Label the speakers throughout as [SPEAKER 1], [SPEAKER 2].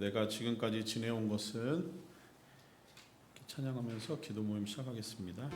[SPEAKER 1] 내가 지금까지 지내온 것은 찬양하면서 기도 모임 시작하겠습니다.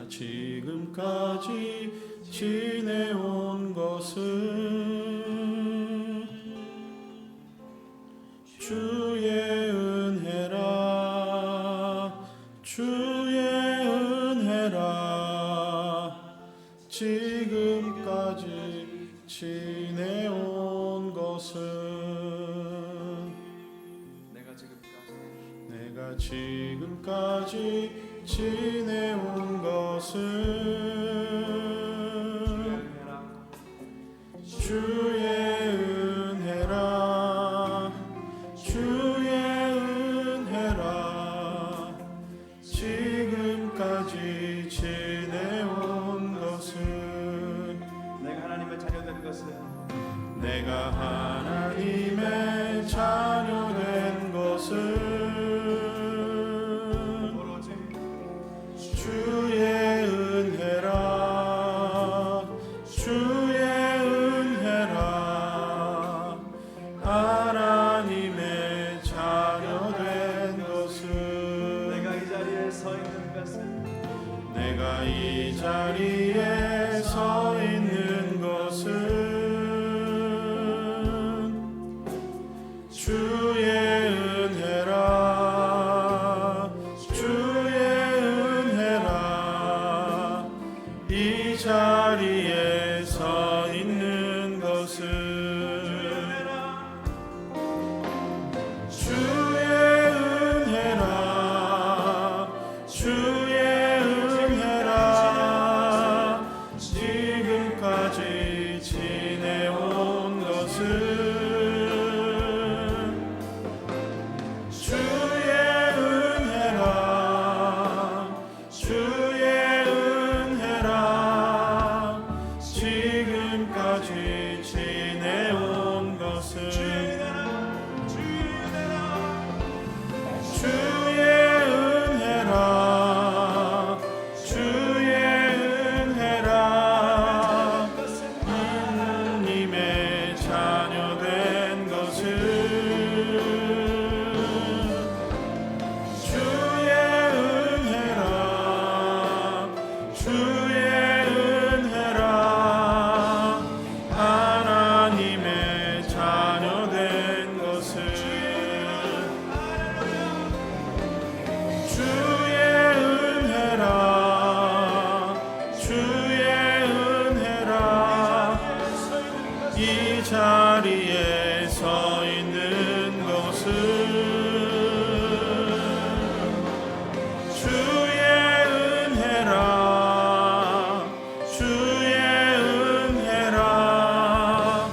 [SPEAKER 1] 지금까지 지내온 것은 주의 은혜라 주의 은혜라 지금까지 지내온 것은 내가 지금까지 지내온 것은 주의 은혜라 주의 은혜라 지금까지 지내온 것은
[SPEAKER 2] 내가 하나님의 자녀된 것은
[SPEAKER 1] 내가 하나님의 자녀된 것은 주의 은혜라 주의 은혜라 하나님의 자녀된 것은
[SPEAKER 2] 내가 이 자리에 서 있는 것은
[SPEAKER 1] 내가 이 자리에 서 있는 것은 주의 은혜라 주의 은혜라 이 자리에 서 있는 것은 주의 은혜라 주의 은혜라 지금까지 자리에 서 있는 것은 주의 은혜라 주의 은혜라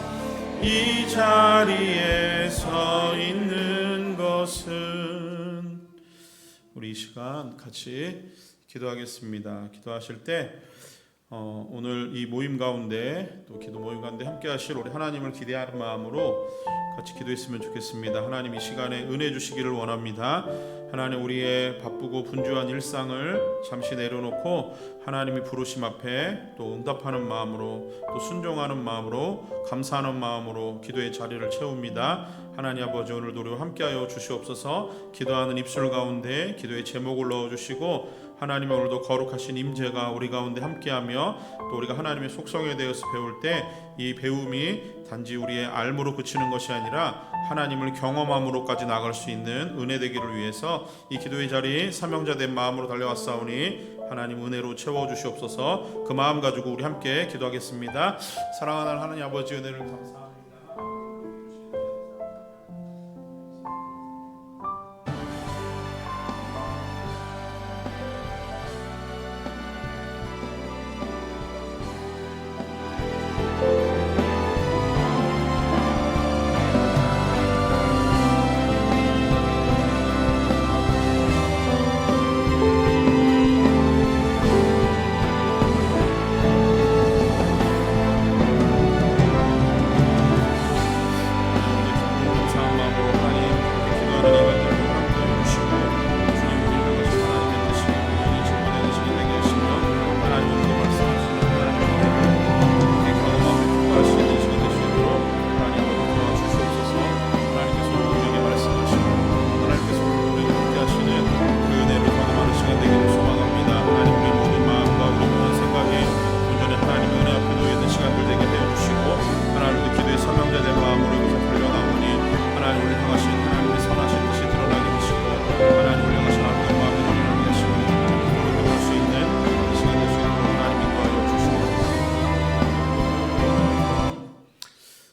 [SPEAKER 1] 이 자리에 서 있는 것은. 우리 이 시간 같이 기도하겠습니다. 기도하실 때 오늘 이 모임 가운데 또 기도 모임 가운데 함께 하실 우리 하나님을 기대하는 마음으로 같이 기도했으면 좋겠습니다. 하나님 이 시간에 은혜 주시기를 원합니다. 하나님 우리의 바쁘고 분주한 일상을 잠시 내려놓고 하나님이 부르심 앞에 또 응답하는 마음으로 또 순종하는 마음으로 감사하는 마음으로 기도의 자리를 채웁니다. 하나님 아버지 오늘도 우리와 함께하여 주시옵소서. 기도하는 입술 가운데 기도의 제목을 넣어주시고 하나님 오늘도 거룩하신 임재가 우리 가운데 함께하며 또 우리가 하나님의 속성에 대해서 배울 때 이 배움이 단지 우리의 알므로 그치는 것이 아니라 하나님을 경험함으로까지 나갈 수 있는 은혜 되기를 위해서 이 기도의 자리 사명자된 마음으로 달려왔사오니 하나님 은혜로 채워주시옵소서. 그 마음 가지고 우리 함께 기도하겠습니다. 사랑하는 하나님 아버지 은혜를 감사합니다.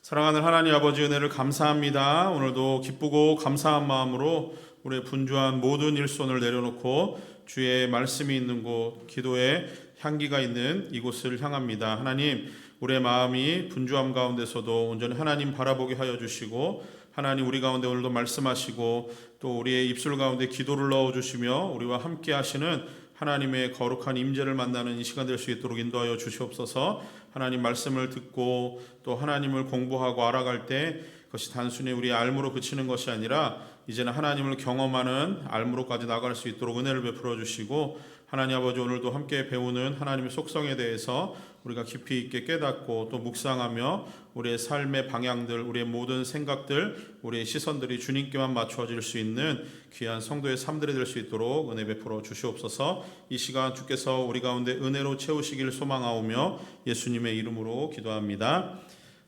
[SPEAKER 1] 사랑하는 하나님 아버지 은혜를 감사합니다. 오늘도 기쁘고 감사한 마음으로 우리의 분주한 모든 일손을 내려놓고 주의 말씀이 있는 곳, 기도의 향기가 있는 이곳을 향합니다. 하나님, 우리의 마음이 분주함 가운데서도 온전히 하나님 바라보게 하여 주시고 하나님 우리 가운데 오늘도 말씀하시고 또 우리의 입술 가운데 기도를 넣어주시며 우리와 함께 하시는 하나님의 거룩한 임재를 만나는 이 시간 될 수 있도록 인도하여 주시옵소서. 하나님 말씀을 듣고 또 하나님을 공부하고 알아갈 때 그것이 단순히 우리의 알므로 그치는 것이 아니라 이제는 하나님을 경험하는 알므로까지 나갈 수 있도록 은혜를 베풀어 주시고 하나님 아버지 오늘도 함께 배우는 하나님의 속성에 대해서 우리가 깊이 있게 깨닫고 또 묵상하며 우리의 삶의 방향들, 우리의 모든 생각들, 우리의 시선들이 주님께만 맞춰질 수 있는 귀한 성도의 삶들이 될 수 있도록 은혜 베풀어 주시옵소서. 이 시간 주께서 우리 가운데 은혜로 채우시길 소망하오며 예수님의 이름으로 기도합니다.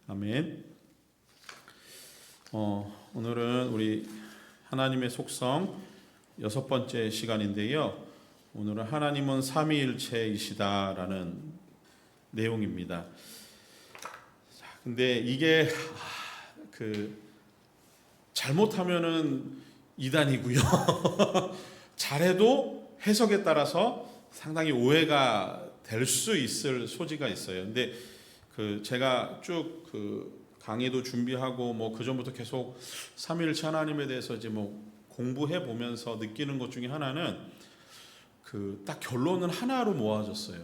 [SPEAKER 1] 아멘. 오늘은 우리 하나님의 속성 6번째 시간인데요. 오늘은 하나님은 삼위일체이시다라는 내용입니다. 근데 이게 잘못하면은 이단이고요. 잘해도 해석에 따라서 상당히 오해가 될 수 있을 소지가 있어요. 근데 제가 쭉 강의도 준비하고 그 전부터 계속 삼위일체 하나님에 대해서 이제 공부해 보면서 느끼는 것 중에 하나는 딱 결론은 하나로 모아졌어요.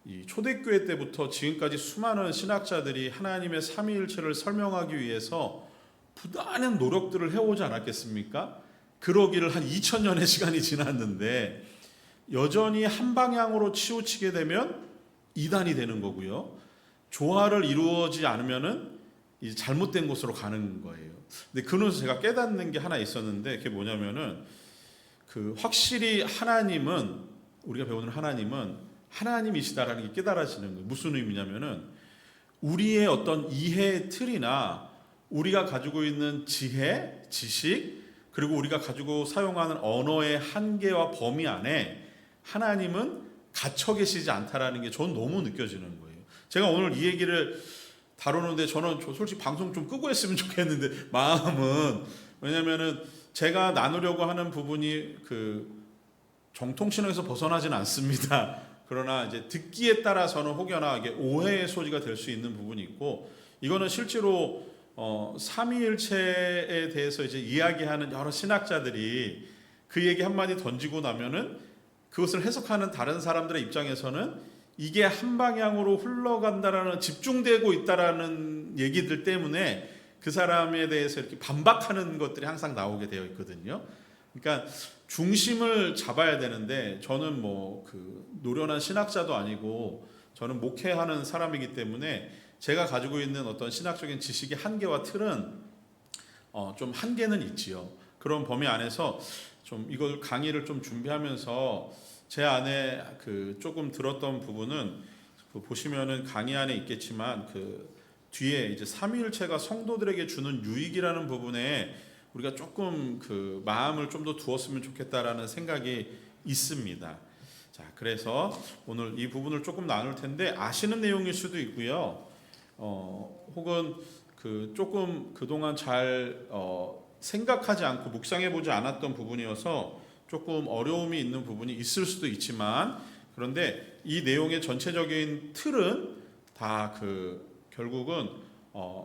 [SPEAKER 1] 이 초대교회 때부터 지금까지 수많은 신학자들이 하나님의 삼위일체를 설명하기 위해서 부단한 노력들을 해오지 않았겠습니까? 그러기를 한 2000년의 시간이 지났는데 여전히 한 방향으로 치우치게 되면 이단이 되는 거고요. 조화를 이루어지지 않으면은 이제 잘못된 곳으로 가는 거예요. 근데 그러면서 제가 깨닫는 게 하나 있었는데 그게 뭐냐면은 확실히 하나님은 우리가 배우는 하나님은 하나님이시다라는 게 깨달아지는 거예요. 무슨 의미냐면은 우리의 어떤 이해 틀이나 우리가 가지고 있는 지혜, 지식 그리고 우리가 가지고 사용하는 언어의 한계와 범위 안에 하나님은 갇혀 계시지 않다라는 게 전 너무 느껴지는 거예요. 제가 오늘 이 얘기를 다루는데 저는 솔직히 방송 좀 끄고 했으면 좋겠는데 마음은, 왜냐면은 제가 나누려고 하는 부분이 그 정통신앙에서 벗어나진 않습니다. 그러나 이제 듣기에 따라서는 혹여나 이게 오해의 소지가 될 수 있는 부분이 있고, 이거는 실제로 삼위일체에 대해서 이제 이야기하는 여러 신학자들이 그 얘기 한마디 던지고 나면은 그것을 해석하는 다른 사람들의 입장에서는 이게 한 방향으로 흘러간다라는, 집중되고 있다라는 얘기들 때문에 그 사람에 대해서 이렇게 반박하는 것들이 항상 나오게 되어 있거든요. 그러니까 중심을 잡아야 되는데, 저는 뭐 그 노련한 신학자도 아니고 저는 목회하는 사람이기 때문에 제가 가지고 있는 어떤 신학적인 지식의 한계와 틀은 좀 한계는 있지요. 그런 범위 안에서 좀 이걸 강의를 좀 준비하면서 제 안에 그 조금 들었던 부분은, 그 보시면은 강의 안에 있겠지만 그 뒤에 이제 삼위일체가 성도들에게 주는 유익이라는 부분에 우리가 조금 그 마음을 좀 더 두었으면 좋겠다라는 생각이 있습니다. 자, 그래서 오늘 이 부분을 조금 나눌 텐데 아시는 내용일 수도 있고요. 혹은 그 조금 그동안 잘 생각하지 않고 묵상해 보지 않았던 부분이어서 조금 어려움이 있는 부분이 있을 수도 있지만, 그런데 이 내용의 전체적인 틀은 다 그 결국은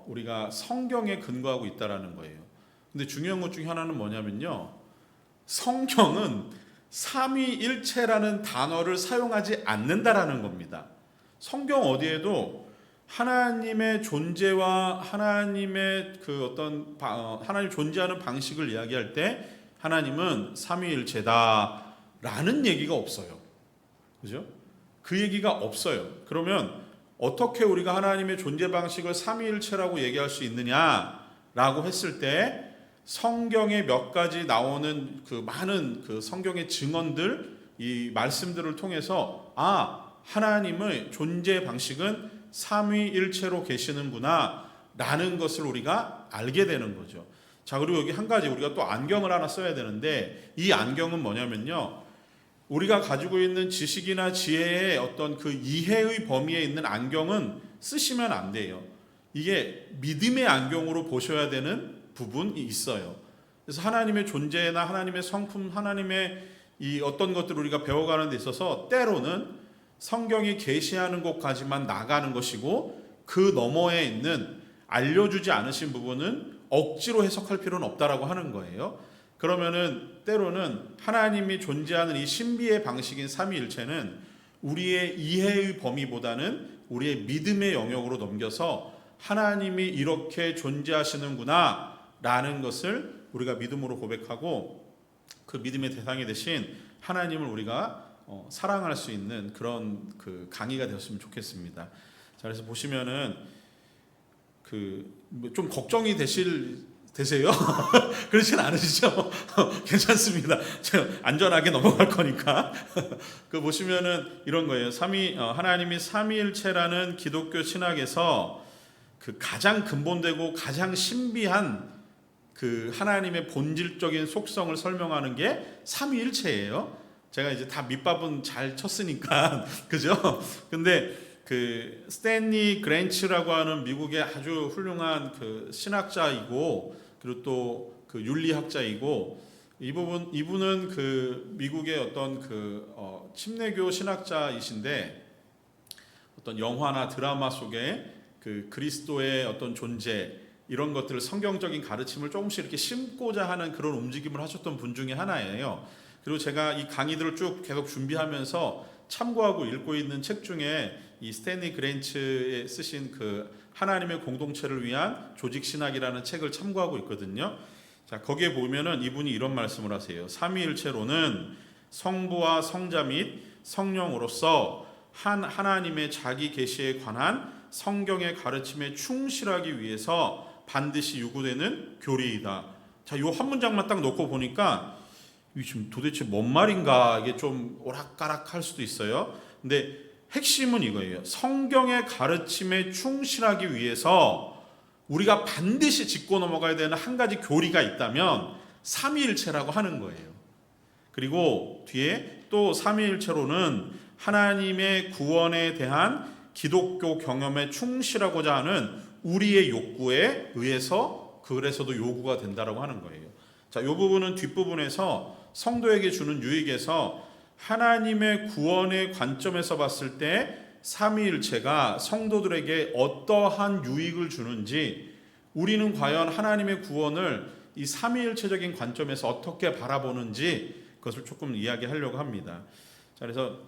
[SPEAKER 1] 우리가 성경에 근거하고 있다라는 거예요. 근데 중요한 것 중에 하나는 뭐냐면요, 성경은 삼위일체라는 단어를 사용하지 않는다라는 겁니다. 성경 어디에도 하나님의 존재와 하나님의 그 어떤 하나님 존재하는 방식을 이야기할 때 하나님은 삼위일체다라는 얘기가 없어요. 그죠? 그 얘기가 없어요. 그러면 어떻게 우리가 하나님의 존재 방식을 삼위일체라고 얘기할 수 있느냐라고 했을 때, 성경에 몇 가지 나오는 그 많은 그 성경의 증언들, 이 말씀들을 통해서 하나님의 존재 방식은 삼위일체로 계시는구나 라는 것을 우리가 알게 되는 거죠. 자, 그리고 여기 한 가지 우리가 또 안경을 하나 써야 되는데, 이 안경은 뭐냐면요, 우리가 가지고 있는 지식이나 지혜의 어떤 그 이해의 범위에 있는 안경은 쓰시면 안 돼요. 이게 믿음의 안경으로 보셔야 되는 부분이 있어요. 그래서 하나님의 존재나 하나님의 성품, 하나님의 이 어떤 것들을 우리가 배워가는 데 있어서 때로는 성경이 계시하는 곳까지만 나가는 것이고, 그 너머에 있는 알려주지 않으신 부분은 억지로 해석할 필요는 없다라고 하는 거예요. 그러면은 때로는 하나님이 존재하는 이 신비의 방식인 삼위일체는 우리의 이해의 범위보다는 우리의 믿음의 영역으로 넘겨서 하나님이 이렇게 존재하시는구나 라는 것을 우리가 믿음으로 고백하고, 그 믿음의 대상이 되신 하나님을 우리가 사랑할 수 있는 그런 그 강의가 되었으면 좋겠습니다. 자, 그래서 보시면은 그 좀 걱정이 되세요? 그렇진 않으시죠? 괜찮습니다. 제가 안전하게 넘어갈 거니까. 그 보시면은 이런 거예요. 하나님이 삼위일체라는 기독교 신학에서 그 가장 근본되고 가장 신비한 그 하나님의 본질적인 속성을 설명하는 게 삼위일체예요. 제가 이제 다 밑밥은 잘 쳤으니까 그죠? 근데 그 스탠리 그랜츠라고 하는 미국의 아주 훌륭한 그 신학자이고, 그리고 또 그 윤리학자이고, 이분은 그 미국의 어떤 그 침례교 신학자이신데, 어떤 영화나 드라마 속에 그 그리스도의 어떤 존재, 이런 것들을 성경적인 가르침을 조금씩 이렇게 심고자 하는 그런 움직임을 하셨던 분 중에 하나예요. 그리고 제가 이 강의들을 쭉 계속 준비하면서 참고하고 읽고 있는 책 중에 이 스탠리 그랜츠에 쓰신 그 하나님의 공동체를 위한 조직 신학이라는 책을 참고하고 있거든요. 자, 거기에 보면은 이분이 이런 말씀을 하세요. 삼위일체론은 성부와 성자 및 성령으로서 한 하나님의 자기 계시에 관한 성경의 가르침에 충실하기 위해서 반드시 요구되는 교리이다. 자, 요 한 문장만 딱 놓고 보니까 이게 지금 도대체 뭔 말인가, 이게 좀 오락가락할 수도 있어요. 근데 핵심은 이거예요. 성경의 가르침에 충실하기 위해서 우리가 반드시 짚고 넘어가야 되는 한 가지 교리가 있다면 삼위일체라고 하는 거예요. 그리고 뒤에 또 삼위일체로는 하나님의 구원에 대한 기독교 경험에 충실하고자 하는 우리의 욕구에 의해서 그래서도 요구가 된다라고 하는 거예요. 자, 이 부분은 뒷부분에서 성도에게 주는 유익에서 하나님의 구원의 관점에서 봤을 때 삼위일체가 성도들에게 어떠한 유익을 주는지, 우리는 과연 하나님의 구원을 이 삼위일체적인 관점에서 어떻게 바라보는지 그것을 조금 이야기하려고 합니다. 자, 그래서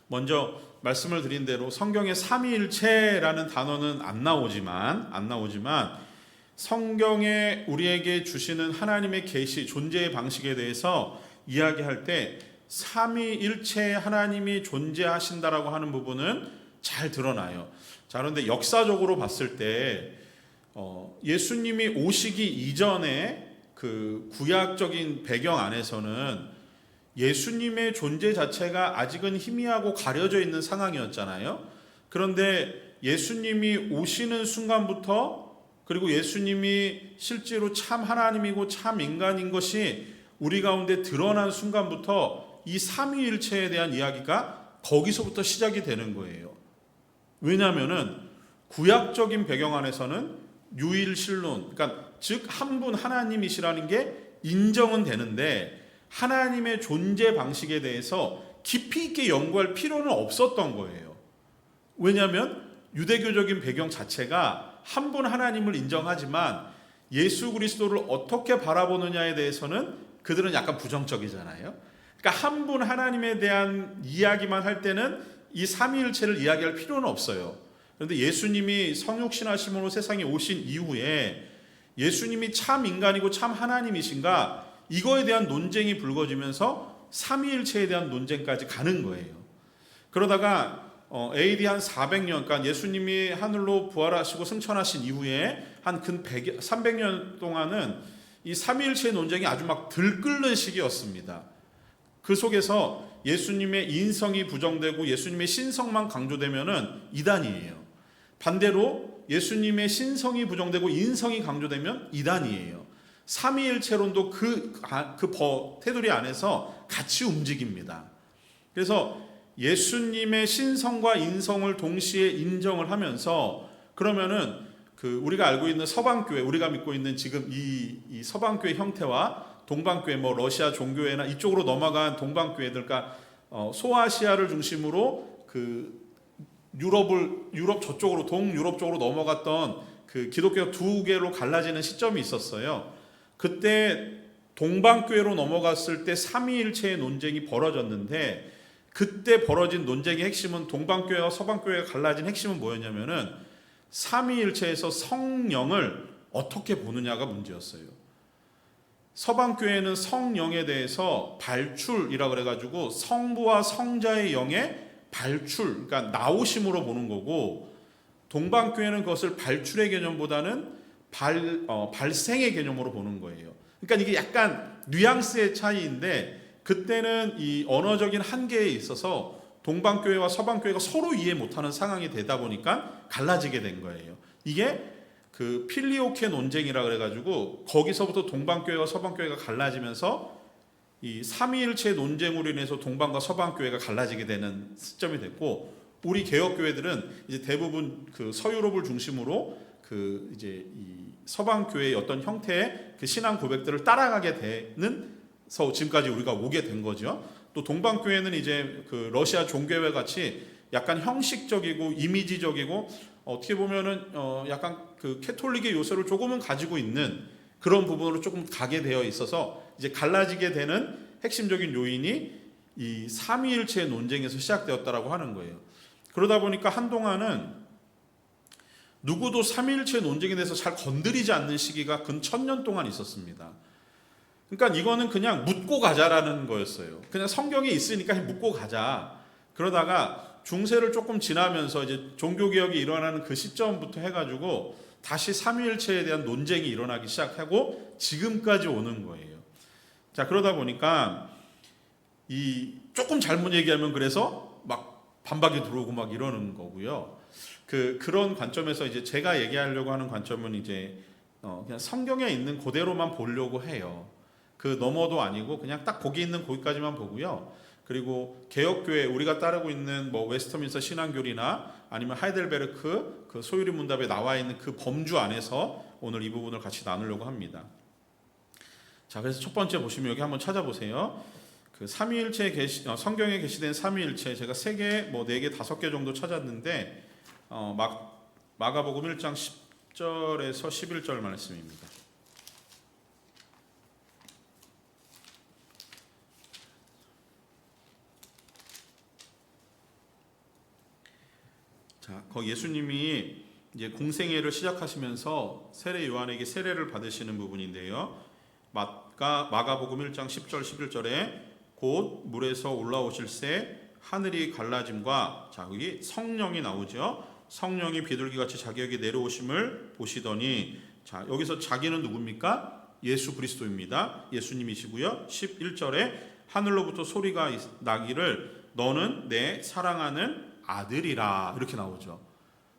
[SPEAKER 1] 먼저 말씀을 드린 대로 성경에 삼위일체라는 단어는 안 나오지만 성경에 우리에게 주시는 하나님의 계시, 존재의 방식에 대해서 이야기할 때 삼위일체 하나님이 존재하신다라고 하는 부분은 잘 드러나요. 자, 그런데 역사적으로 봤을 때 예수님이 오시기 이전에 그 구약적인 배경 안에서는 예수님의 존재 자체가 아직은 희미하고 가려져 있는 상황이었잖아요. 그런데 예수님이 오시는 순간부터, 그리고 예수님이 실제로 참 하나님이고 참 인간인 것이 우리 가운데 드러난 순간부터 이 삼위일체에 대한 이야기가 거기서부터 시작이 되는 거예요. 왜냐하면은 구약적인 배경 안에서는 유일신론, 그러니까 즉 한 분 하나님이시라는 게 인정은 되는데 하나님의 존재 방식에 대해서 깊이 있게 연구할 필요는 없었던 거예요. 왜냐하면 유대교적인 배경 자체가 한 분 하나님을 인정하지만 예수 그리스도를 어떻게 바라보느냐에 대해서는 그들은 약간 부정적이잖아요. 그러니까 한 분 하나님에 대한 이야기만 할 때는 이 삼위일체를 이야기할 필요는 없어요. 그런데 예수님이 성육신하심으로 세상에 오신 이후에 예수님이 참 인간이고 참 하나님이신가, 이거에 대한 논쟁이 불거지면서 삼위일체에 대한 논쟁까지 가는 거예요. 그러다가 AD 한 400년, 그러니까 예수님이 하늘로 부활하시고 승천하신 이후에 한 근 300년 동안은 이 삼위일체의 논쟁이 아주 막 들끓는 시기였습니다. 그 속에서 예수님의 인성이 부정되고 예수님의 신성만 강조되면은 이단이에요. 반대로 예수님의 신성이 부정되고 인성이 강조되면 이단이에요. 삼위일체론도 그 테두리 안에서 같이 움직입니다. 그래서 예수님의 신성과 인성을 동시에 인정을 하면서, 그러면은 우리가 알고 있는 서방교회, 우리가 믿고 있는 지금 이 서방교회 형태와 동방교회, 뭐 러시아 종교회나 이쪽으로 넘어간 동방교회들, 그러니까 소아시아를 중심으로 유럽 저쪽으로, 동유럽 쪽으로 넘어갔던 그 기독교가 두 개로 갈라지는 시점이 있었어요. 그때 동방교회로 넘어갔을 때 삼위일체의 논쟁이 벌어졌는데, 그때 벌어진 논쟁의 핵심은, 동방교회와 서방교회가 갈라진 핵심은 뭐였냐면은 삼위일체에서 성령을 어떻게 보느냐가 문제였어요. 서방교회는 성령에 대해서 발출이라 그래가지고 성부와 성자의 영의 발출, 그러니까 나오심으로 보는 거고, 동방교회는 그것을 발출의 개념보다는 발생의 개념으로 보는 거예요. 그러니까 이게 약간 뉘앙스의 차이인데, 그때는 이 언어적인 한계에 있어서 동방교회와 서방교회가 서로 이해 못하는 상황이 되다 보니까 갈라지게 된 거예요. 이게 필리오케 논쟁이라 그래가지고 거기서부터 동방교회와 서방교회가 갈라지면서 이 삼위일체 논쟁으로 인해서 동방과 서방교회가 갈라지게 되는 시점이 됐고, 우리 개혁교회들은 이제 대부분 서유럽을 중심으로 이제 이 서방교회의 어떤 형태의 신앙 고백들을 따라가게 되는서 지금까지 우리가 오게 된 거죠. 또 동방교회는 이제 러시아 종교회 같이 약간 형식적이고 이미지적이고 어떻게 보면은 약간 캐톨릭의 요소를 조금은 가지고 있는 그런 부분으로 조금 가게 되어 있어서 이제 갈라지게 되는 핵심적인 요인이 이 삼위일체의 논쟁에서 시작되었다라고 하는 거예요. 그러다 보니까 한동안은 누구도 삼위일체 논쟁에 대해서 잘 건드리지 않는 시기가 근 1000년 동안 있었습니다. 그러니까 이거는 그냥 묻고 가자라는 거였어요. 그냥 성경에 있으니까 묻고 가자. 그러다가 중세를 조금 지나면서 이제 종교개혁이 일어나는 그 시점부터 해가지고 다시 삼위일체에 대한 논쟁이 일어나기 시작하고 지금까지 오는 거예요. 자, 그러다 보니까 이 조금 잘못 얘기하면 그래서 막 반박이 들어오고 막 이러는 거고요. 그런 관점에서 이제 제가 얘기하려고 하는 관점은 이제 그냥 성경에 있는 그대로만 보려고 해요. 그 너머도 아니고 그냥 딱 거기 있는 거기까지만 보고요. 그리고 개혁교회 우리가 따르고 있는 뭐 웨스터민스터 신앙교리나 아니면 하이델베르크 그 소유리 문답에 나와 있는 그 범주 안에서 오늘 이 부분을 같이 나누려고 합니다. 자, 그래서 첫 번째 보시면 여기 한번 찾아보세요. 그 삼위일체 성경에 게시된 삼위일체 제가 3개, 뭐 4개, 5개 정도 찾았는데 마가복음 1장 10절에서 11절 말씀입니다. 자, 거기 예수님이 이제 공생애를 시작하시면서 세례 요한에게 세례를 받으시는 부분인데요. 마가복음 1장 10절 11절에 곧 물에서 올라오실새 하늘이 갈라짐과, 자, 여기 성령이 나오죠. 성령이 비둘기같이 자기에게 내려오심을 보시더니, 자, 여기서 자기는 누굽니까? 예수 그리스도입니다. 예수님이시고요. 11절에 하늘로부터 소리가 나기를 너는 내 사랑하는 아들이라, 이렇게 나오죠.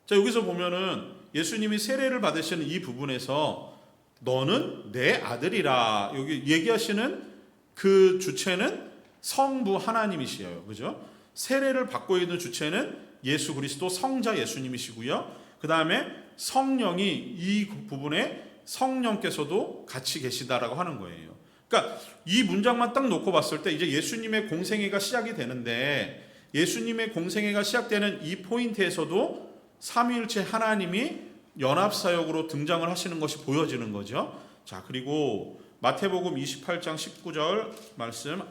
[SPEAKER 1] 자, 여기서 보면은 예수님이 세례를 받으시는 이 부분에서 너는 내 아들이라 여기 얘기하시는 그 주체는 성부 하나님이시에요. 그죠? 세례를 받고 있는 주체는 예수 그리스도 성자 예수님이시고요. 그 다음에 성령이 이 부분에 성령께서도 같이 계시다라고 하는 거예요. 그러니까 이 문장만 딱 놓고 봤을 때 이제 예수님의 공생애가 시작이 되는데, 예수님의 공생애가 시작되는 이 포인트에서도 삼위일체 하나님이 연합사역으로 등장을 하시는 것이 보여지는 거죠. 자, 그리고 마태복음 28장 19절 말씀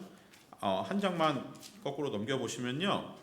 [SPEAKER 1] 한 장만 거꾸로 넘겨보시면요.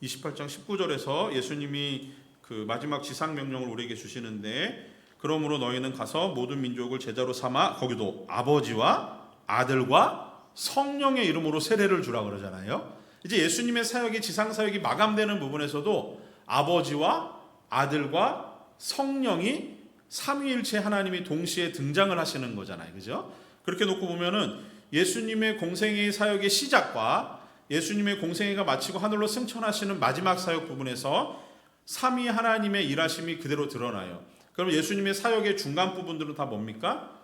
[SPEAKER 1] 28장 19절에서 예수님이 그 마지막 지상명령을 우리에게 주시는데, 그러므로 너희는 가서 모든 민족을 제자로 삼아, 거기도 아버지와 아들과 성령의 이름으로 세례를 주라 그러잖아요. 이제 예수님의 사역이, 지상사역이 마감되는 부분에서도 아버지와 아들과 성령이 삼위일체 하나님이 동시에 등장을 하시는 거잖아요. 그죠? 그렇게 놓고 보면은 예수님의 공생애의 사역의 시작과 예수님의 공생애가 마치고 하늘로 승천하시는 마지막 사역 부분에서 삼위 하나님의 일하심이 그대로 드러나요. 그럼 예수님의 사역의 중간 부분들은 다 뭡니까?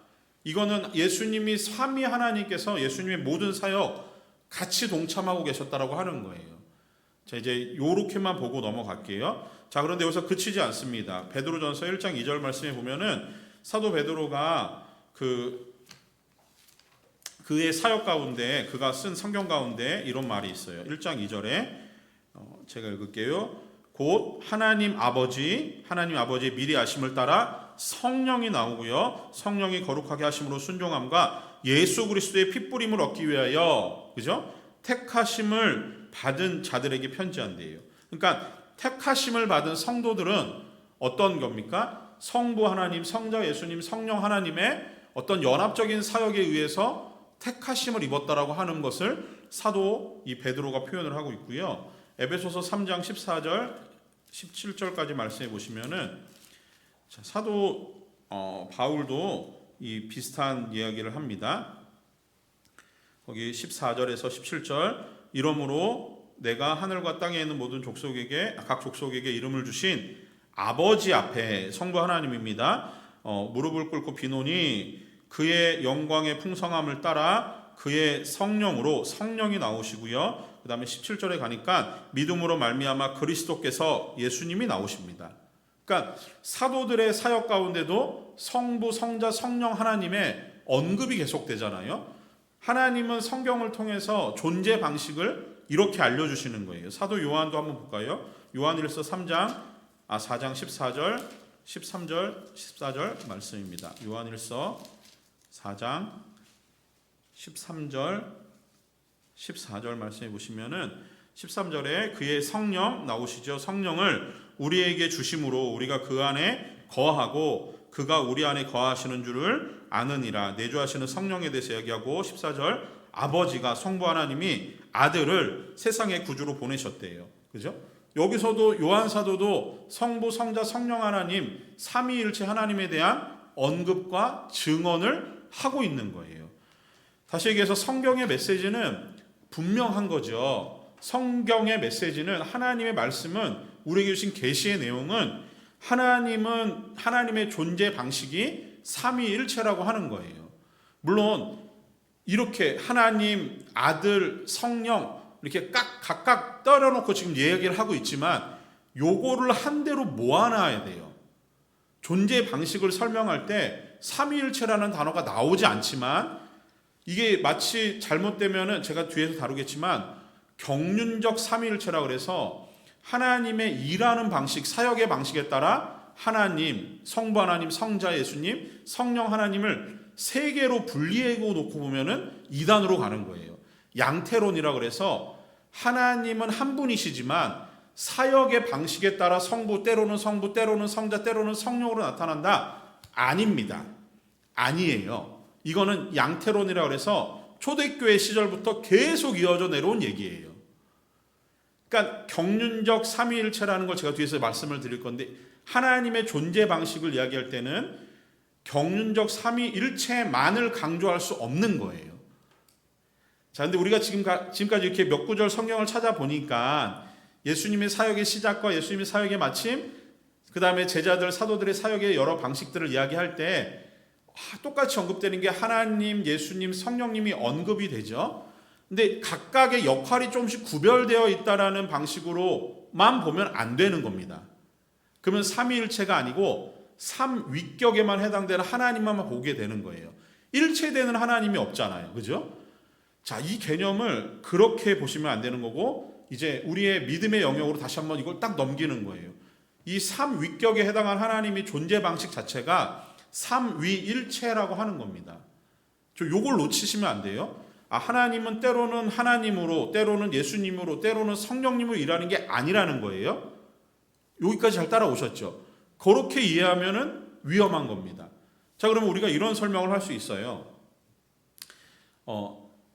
[SPEAKER 1] 이거는 예수님이 삼위 하나님께서 예수님의 모든 사역 같이 동참하고 계셨다라고 하는 거예요. 자, 이제 요렇게만 보고 넘어갈게요. 자, 그런데 여기서 그치지 않습니다. 베드로전서 1장 2절 말씀에 보면은 사도 베드로가 그의 사역 가운데, 그가 쓴 성경 가운데 이런 말이 있어요. 1장 2절에 제가 읽을게요. 곧 하나님 아버지의 미리 아심을 따라 성령이 나오고요. 성령이 거룩하게 하심으로 순종함과 예수 그리스도의 핏부림을 얻기 위하여, 그죠? 택하심을 받은 자들에게 편지한대요. 그러니까 택하심을 받은 성도들은 어떤 겁니까? 성부 하나님, 성자 예수님, 성령 하나님의 어떤 연합적인 사역에 의해서 택하심을 입었다라고 하는 것을 사도 이 베드로가 표현을 하고 있고요. 에베소서 3장 14절 17절까지 말씀해 보시면은, 자, 사도 바울도 이 비슷한 이야기를 합니다. 거기 14절에서 17절, 이러므로 내가 하늘과 땅에 있는 모든 족속에게, 각 족속에게 이름을 주신 아버지 앞에, 성부 하나님입니다, 무릎을 꿇고 비노니 그의 영광의 풍성함을 따라 그의 성령으로, 성령이 나오시고요. 그 다음에 17절에 가니까 믿음으로 말미암아 그리스도께서, 예수님이 나오십니다. 그러니까 사도들의 사역 가운데도 성부, 성자, 성령 하나님의 언급이 계속되잖아요. 하나님은 성경을 통해서 존재 방식을 이렇게 알려주시는 거예요. 사도 요한도 한번 볼까요? 요한일서 4장 14절, 13절, 14절 말씀입니다. 요한일서 4장 13절, 14절 말씀해 보시면은 13절에 그의 성령 나오시죠. 성령을 우리에게 주심으로 우리가 그 안에 거하고 그가 우리 안에 거하시는 줄을 아느니라. 내주하시는 성령에 대해서 이야기하고, 14절 아버지가, 성부 하나님이 아들을 세상의 구주로 보내셨대요. 그죠? 여기서도 요한 사도도 성부, 성자, 성령 하나님 삼위일체 하나님에 대한 언급과 증언을 하고 있는 거예요. 다시 얘기해서 성경의 메시지는 분명한 거죠. 성경의 메시지는, 하나님의 말씀은, 우리에게 주신 계시의 내용은, 하나님의 존재 방식이 삼위일체라고 하는 거예요. 물론 이렇게 하나님, 아들, 성령 이렇게 각각 떨어놓고 지금 얘기를 하고 있지만 요거를 한 대로 모아놔야 돼요. 존재 방식을 설명할 때 삼위일체라는 단어가 나오지 않지만 이게 마치 잘못되면은 제가 뒤에서 다루겠지만 경륜적 삼위일체라 그래서 하나님의 일하는 방식, 사역의 방식에 따라 하나님, 성부 하나님, 성자 예수님, 성령 하나님을 세 개로 분리하고 놓고 보면은 이단으로 가는 거예요. 양태론이라 그래서 하나님은 한 분이시지만 사역의 방식에 따라 성부, 때로는 성부, 때로는 성자, 때로는 성령으로 나타난다? 아닙니다. 아니에요. 이거는 양태론이라 그래서 초대교회 시절부터 계속 이어져 내려온 얘기예요. 그러니까 경륜적 삼위일체라는 걸 제가 뒤에서 말씀을 드릴 건데 하나님의 존재 방식을 이야기할 때는 경륜적 삼위일체만을 강조할 수 없는 거예요. 자, 근데 우리가 지금까지 이렇게 몇 구절 성경을 찾아보니까 예수님의 사역의 시작과 예수님의 사역의 마침, 그 다음에 제자들, 사도들의 사역의 여러 방식들을 이야기할 때 똑같이 언급되는 게 하나님, 예수님, 성령님이 언급이 되죠. 근데 각각의 역할이 조금씩 구별되어 있다라는 방식으로만 보면 안 되는 겁니다. 그러면 삼위일체가 아니고 삼위격에만 해당되는 하나님만 보게 되는 거예요. 일체되는 하나님이 없잖아요. 그죠? 자, 이 개념을 그렇게 보시면 안 되는 거고 이제 우리의 믿음의 영역으로 다시 한번 이걸 딱 넘기는 거예요. 이 삼위격에 해당한 하나님의 존재 방식 자체가 삼위일체라고 하는 겁니다. 요걸 놓치시면 안 돼요. 하나님은 때로는 하나님으로, 때로는 예수님으로, 때로는 성령님으로 일하는 게 아니라는 거예요. 여기까지 잘 따라오셨죠? 그렇게 이해하면은 위험한 겁니다. 자, 그러면 우리가 이런 설명을 할 수 있어요.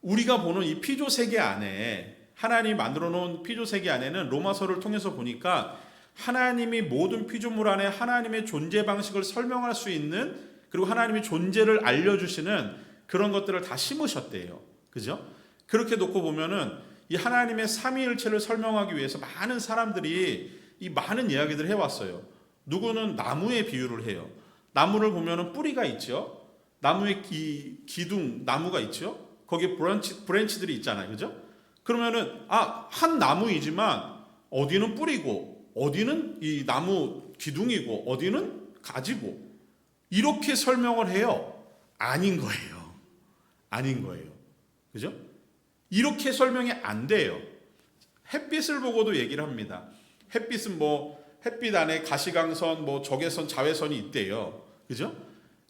[SPEAKER 1] 우리가 보는 이 피조 세계 안에 하나님이 만들어 놓은 피조 세계 안에는 로마서를 통해서 보니까 하나님이 모든 피조물 안에 하나님의 존재 방식을 설명할 수 있는 그리고 하나님의 존재를 알려주시는 그런 것들을 다 심으셨대요. 그죠? 그렇게 놓고 보면은 이 하나님의 삼위일체를 설명하기 위해서 많은 사람들이 이 많은 이야기들을 해왔어요. 누구는 나무의 비유를 해요. 나무를 보면은 뿌리가 있죠. 나무의 기둥, 나무가 있죠. 거기에 브랜치들이 있잖아요. 그죠? 그러면은 한 나무이지만 어디는 뿌리고 어디는 이 나무 기둥이고 어디는 가지고 이렇게 설명을 해요. 아닌 거예요. 아닌 거예요. 그죠? 이렇게 설명이 안 돼요. 햇빛을 보고도 얘기를 합니다. 햇빛은 햇빛 안에 가시광선, 적외선, 자외선이 있대요. 그죠?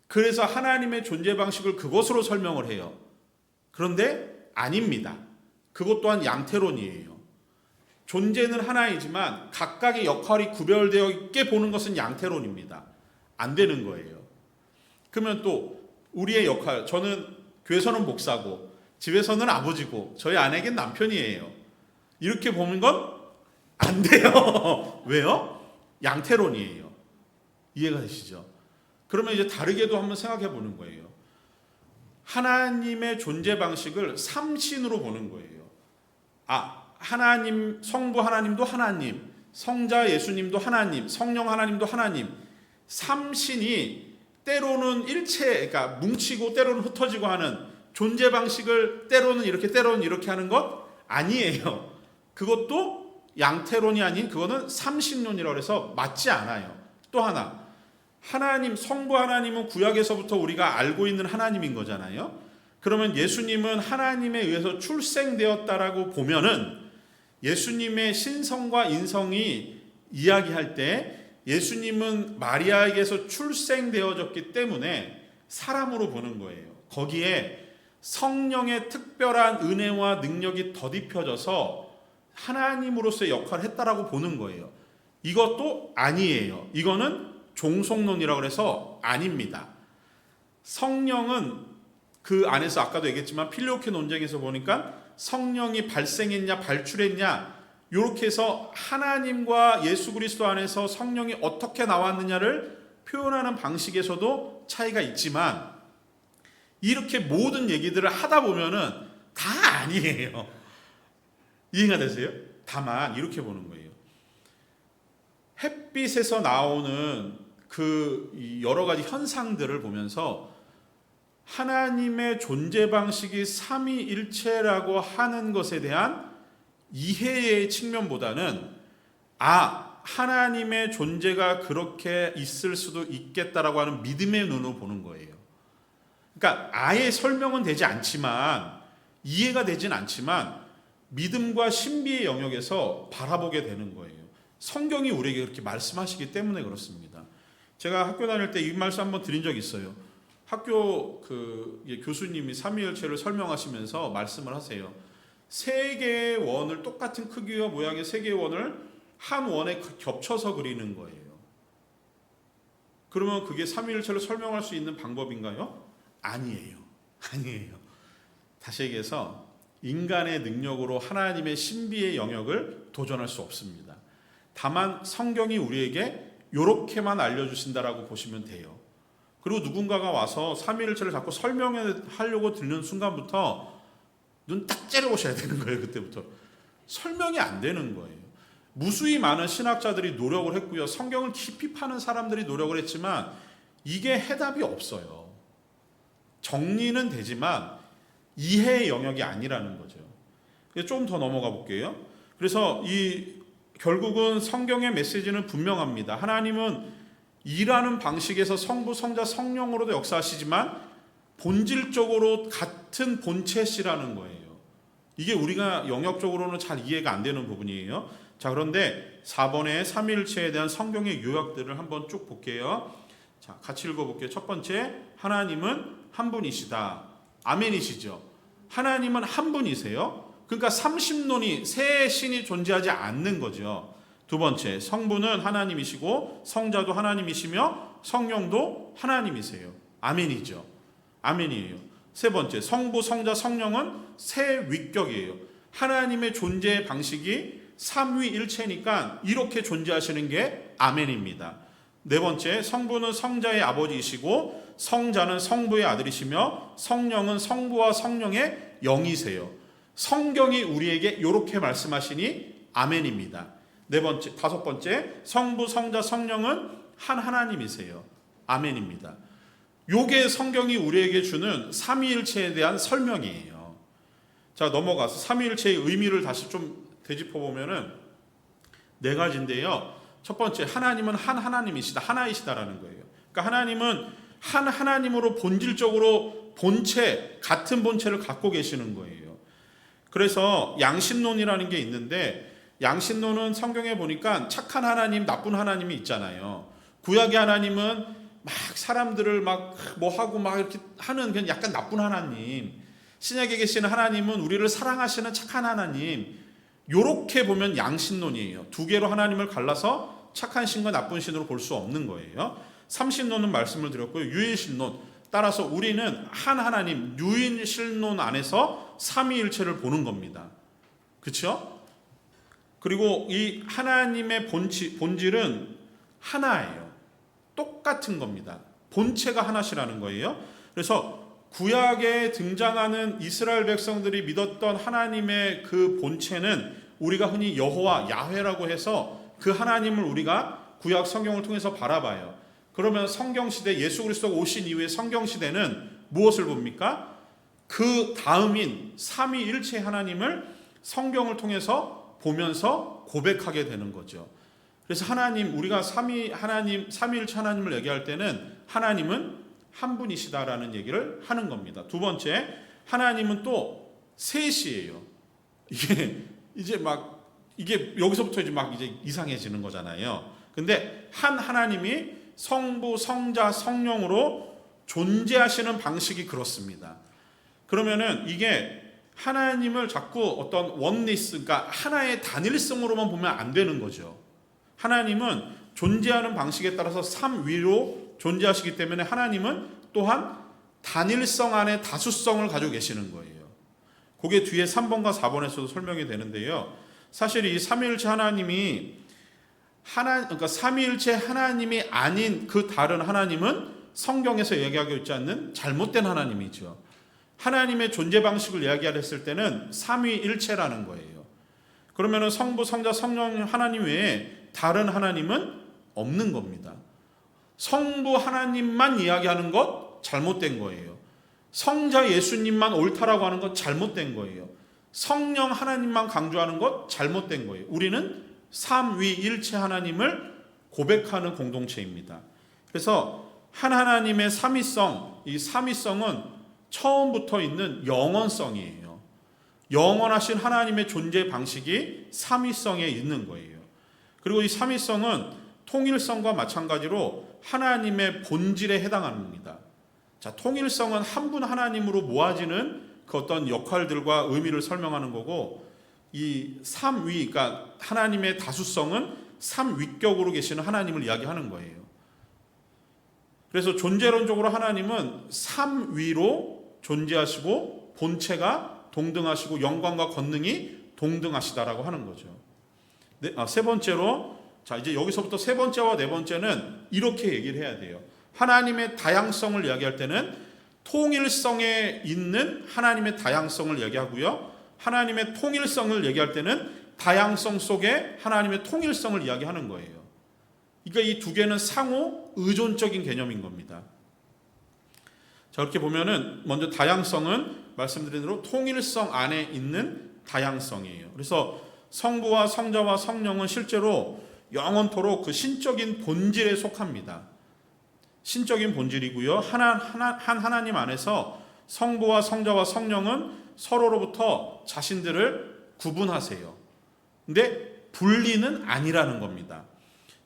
[SPEAKER 1] 그래서 하나님의 존재 방식을 그것으로 설명을 해요. 그런데 아닙니다. 그것 또한 양태론이에요. 존재는 하나이지만 각각의 역할이 구별되어 있게 보는 것은 양태론입니다. 안 되는 거예요. 그러면 또 우리의 역할, 저는 교회에서는 목사고 집에서는 아버지고 저희 아내에겐 남편이에요. 이렇게 보는 건 안 돼요. 왜요? 양태론이에요. 이해가 되시죠? 그러면 이제 다르게도 한번 생각해 보는 거예요. 하나님의 존재 방식을 삼신으로 보는 거예요. 하나님, 성부 하나님도 하나님, 성자 예수님도 하나님, 성령 하나님도 하나님. 삼신이 때로는 그러니까 뭉치고 때로는 흩어지고 하는 존재 방식을 때로는 이렇게 하는 것 아니에요. 그것도 양태론이 아닌 그거는 삼신론이라고 해서 맞지 않아요. 또 하나, 하나님, 성부 하나님은 구약에서부터 우리가 알고 있는 하나님인 거잖아요. 그러면 예수님은 하나님에 의해서 출생되었다라고 보면은 예수님의 신성과 인성이 이야기할 때 예수님은 마리아에게서 출생되어졌기 때문에 사람으로 보는 거예요. 거기에 성령의 특별한 은혜와 능력이 덧입혀져서 하나님으로서의 역할을 했다라고 보는 거예요. 이것도 아니에요. 이거는 종속론이라고 해서 아닙니다. 성령은 그 안에서 아까도 얘기했지만 필요케 논쟁에서 보니까 성령이 발생했냐 발출했냐 이렇게 해서 하나님과 예수 그리스도 안에서 성령이 어떻게 나왔느냐를 표현하는 방식에서도 차이가 있지만 이렇게 모든 얘기들을 하다 보면은 다 아니에요. 이해가 되세요? 다만 이렇게 보는 거예요. 햇빛에서 나오는 그 여러 가지 현상들을 보면서 하나님의 존재 방식이 삼위일체라고 하는 것에 대한 이해의 측면보다는 하나님의 존재가 그렇게 있을 수도 있겠다라고 하는 믿음의 눈으로 보는 거예요. 그러니까 아예 설명은 되지 않지만, 이해가 되진 않지만 믿음과 신비의 영역에서 바라보게 되는 거예요. 성경이 우리에게 그렇게 말씀하시기 때문에 그렇습니다. 제가 학교 다닐 때 이 말씀 한번 드린 적이 있어요. 학교 교수님이 삼위일체를 설명하시면서 말씀을 하세요. 세 개의 원을, 똑같은 크기와 모양의 세 개의 원을 한 원에 겹쳐서 그리는 거예요. 그러면 그게 삼위일체를 설명할 수 있는 방법인가요? 아니에요. 다시 얘기해서 인간의 능력으로 하나님의 신비의 영역을 도전할 수 없습니다. 다만 성경이 우리에게 이렇게만 알려주신다라고 보시면 돼요. 그리고 누군가가 와서 삼위일체를 자꾸 설명하려고 들는 순간부터 눈 딱 째려보셔야 되는 거예요. 그때부터 설명이 안 되는 거예요. 무수히 많은 신학자들이 노력을 했고요, 성경을 깊이 파는 사람들이 노력을 했지만 이게 해답이 없어요. 정리는 되지만 이해의 영역이 아니라는 거죠. 좀 더 넘어가 볼게요. 그래서 결국은 성경의 메시지는 분명합니다. 하나님은 일하는 방식에서 성부, 성자, 성령으로도 역사하시지만 본질적으로 같은 본체시라는 거예요. 이게 우리가 영역적으로는 잘 이해가 안 되는 부분이에요. 자, 그런데 4번의 삼위일체에 대한 성경의 요약들을 한번 쭉 볼게요. 자, 같이 읽어볼게요. 첫 번째, 하나님은 한 분이시다. 아멘이시죠. 하나님은 한 분이세요. 그러니까 삼신론이 세 신이 존재하지 않는 거죠. 두 번째, 성부는 하나님이시고 성자도 하나님이시며 성령도 하나님이세요. 아멘이죠. 아멘이에요. 세 번째, 성부, 성자, 성령은 세 위격이에요. 하나님의 존재 방식이 삼위일체니까 이렇게 존재하시는 게 아멘입니다. 네 번째, 성부는 성자의 아버지이시고 성자는 성부의 아들이시며 성령은 성부와 성령의 영이세요. 성경이 우리에게 이렇게 말씀하시니 아멘입니다. 다섯 번째, 성부, 성자, 성령은 한 하나님이세요. 아멘입니다. 요게 성경이 우리에게 주는 삼위일체에 대한 설명이에요. 자, 넘어가서 삼위일체의 의미를 다시 좀 되짚어 보면은 네 가지인데요. 첫 번째, 하나님은 한 하나님이시다, 하나이시다라는 거예요. 그러니까 하나님은 한 하나님으로 본질적으로 같은 본체를 갖고 계시는 거예요. 그래서 양신론이라는 게 있는데, 양신론은 성경에 보니까 착한 하나님, 나쁜 하나님이 있잖아요. 구약의 하나님은 막 사람들을 막 뭐 하고 막 이렇게 하는 그냥 약간 나쁜 하나님, 신약에 계시는 하나님은 우리를 사랑하시는 착한 하나님, 요렇게 보면 양신론이에요. 두 개로 하나님을 갈라서 착한 신과 나쁜 신으로 볼 수 없는 거예요. 삼신론은 말씀을 드렸고요. 유일신론, 따라서 우리는 한 하나님, 유일신론 안에서 삼위일체를 보는 겁니다. 그렇죠? 그리고 이 하나님의 본질은 하나예요. 똑같은 겁니다. 본체가 하나시라는 거예요. 그래서 구약에 등장하는 이스라엘 백성들이 믿었던 하나님의 그 본체는 우리가 흔히 여호와, 야훼라고 해서 그 하나님을 우리가 구약 성경을 통해서 바라봐요. 그러면 성경시대, 예수 그리스도가 오신 이후에 성경시대는 무엇을 봅니까? 그 다음인 삼위일체 하나님을 성경을 통해서 보면서 고백하게 되는 거죠. 그래서 우리가 삼위일체 하나님을 얘기할 때는 하나님은 한 분이시다라는 얘기를 하는 겁니다. 두 번째, 하나님은 또 셋이에요. 이게 여기서부터 이제 이상해지는 거잖아요. 근데 한 하나님이 성부, 성자, 성령으로 존재하시는 방식이 그렇습니다. 그러면은 이게 하나님을 자꾸 어떤 원리스, 그러니까 하나의 단일성으로만 보면 안 되는 거죠. 하나님은 존재하는 방식에 따라서 삼위로 존재하시기 때문에 하나님은 또한 단일성 안에 다수성을 가지고 계시는 거예요. 그게 뒤에 3번과 4번에서도 설명이 되는데요. 사실 이 삼위일체 하나님이 그러니까 삼위일체 하나님이 아닌 그 다른 하나님은 성경에서 이야기하고 있지 않는 잘못된 하나님이죠. 하나님의 존재 방식을 이야기했을 때는 삼위일체라는 거예요. 그러면은 성부, 성자, 성령 하나님 외에 다른 하나님은 없는 겁니다. 성부 하나님만 이야기하는 것 잘못된 거예요. 성자 예수님만 옳다라고 하는 것 잘못된 거예요. 성령 하나님만 강조하는 것 잘못된 거예요. 우리는 삼위일체 하나님을 고백하는 공동체입니다. 그래서 하나님의 삼위성, 이 삼위성은 처음부터 있는 영원성이에요. 영원하신 하나님의 존재 방식이 삼위성에 있는 거예요. 그리고 이 삼위성은 통일성과 마찬가지로 하나님의 본질에 해당합니다. 자, 통일성은 한 분 하나님으로 모아지는 그 어떤 역할들과 의미를 설명하는 거고, 이 삼위, 그러니까 하나님의 다수성은 삼위격으로 계시는 하나님을 이야기하는 거예요. 그래서 존재론적으로 하나님은 삼위로 존재하시고 본체가 동등하시고 영광과 권능이 동등하시다라고 하는 거죠. 세 번째로, 자 이제 여기서부터 세 번째와 네 번째는 이렇게 얘기를 해야 돼요. 하나님의 다양성을 이야기할 때는 통일성에 있는 하나님의 다양성을 이야기하고요, 하나님의 통일성을 얘기할 때는 다양성 속에 하나님의 통일성을 이야기하는 거예요. 그러니까 이 두 개는 상호 의존적인 개념인 겁니다. 자, 이렇게 보면은 먼저 다양성은 말씀드린 대로 통일성 안에 있는 다양성이에요. 그래서 성부와 성자와 성령은 실제로 영원토록 그 신적인 본질에 속합니다. 신적인 본질이고요, 한 하나님 안에서 성부와 성자와 성령은 서로로부터 자신들을 구분하세요. 근데 분리는 아니라는 겁니다.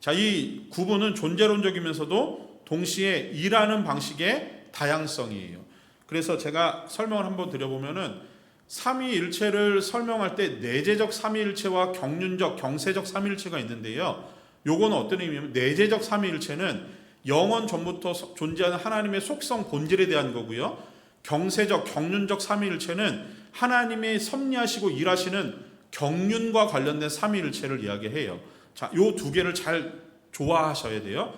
[SPEAKER 1] 자, 이 구분은 존재론적이면서도 동시에 일하는 방식의 다양성이에요. 그래서 제가 설명을 한번 드려보면은 삼위일체를 설명할 때 내재적 삼위일체와 경륜적, 경세적 삼위일체가 있는데요. 요거는 어떤 의미냐면, 내재적 삼위일체는 영원 전부터 존재하는 하나님의 속성 본질에 대한 거고요, 경세적, 경륜적 삼위일체는 하나님이 섭리하시고 일하시는 경륜과 관련된 삼위일체를 이야기해요. 자, 요 두 개를 잘 조화하셔야 돼요.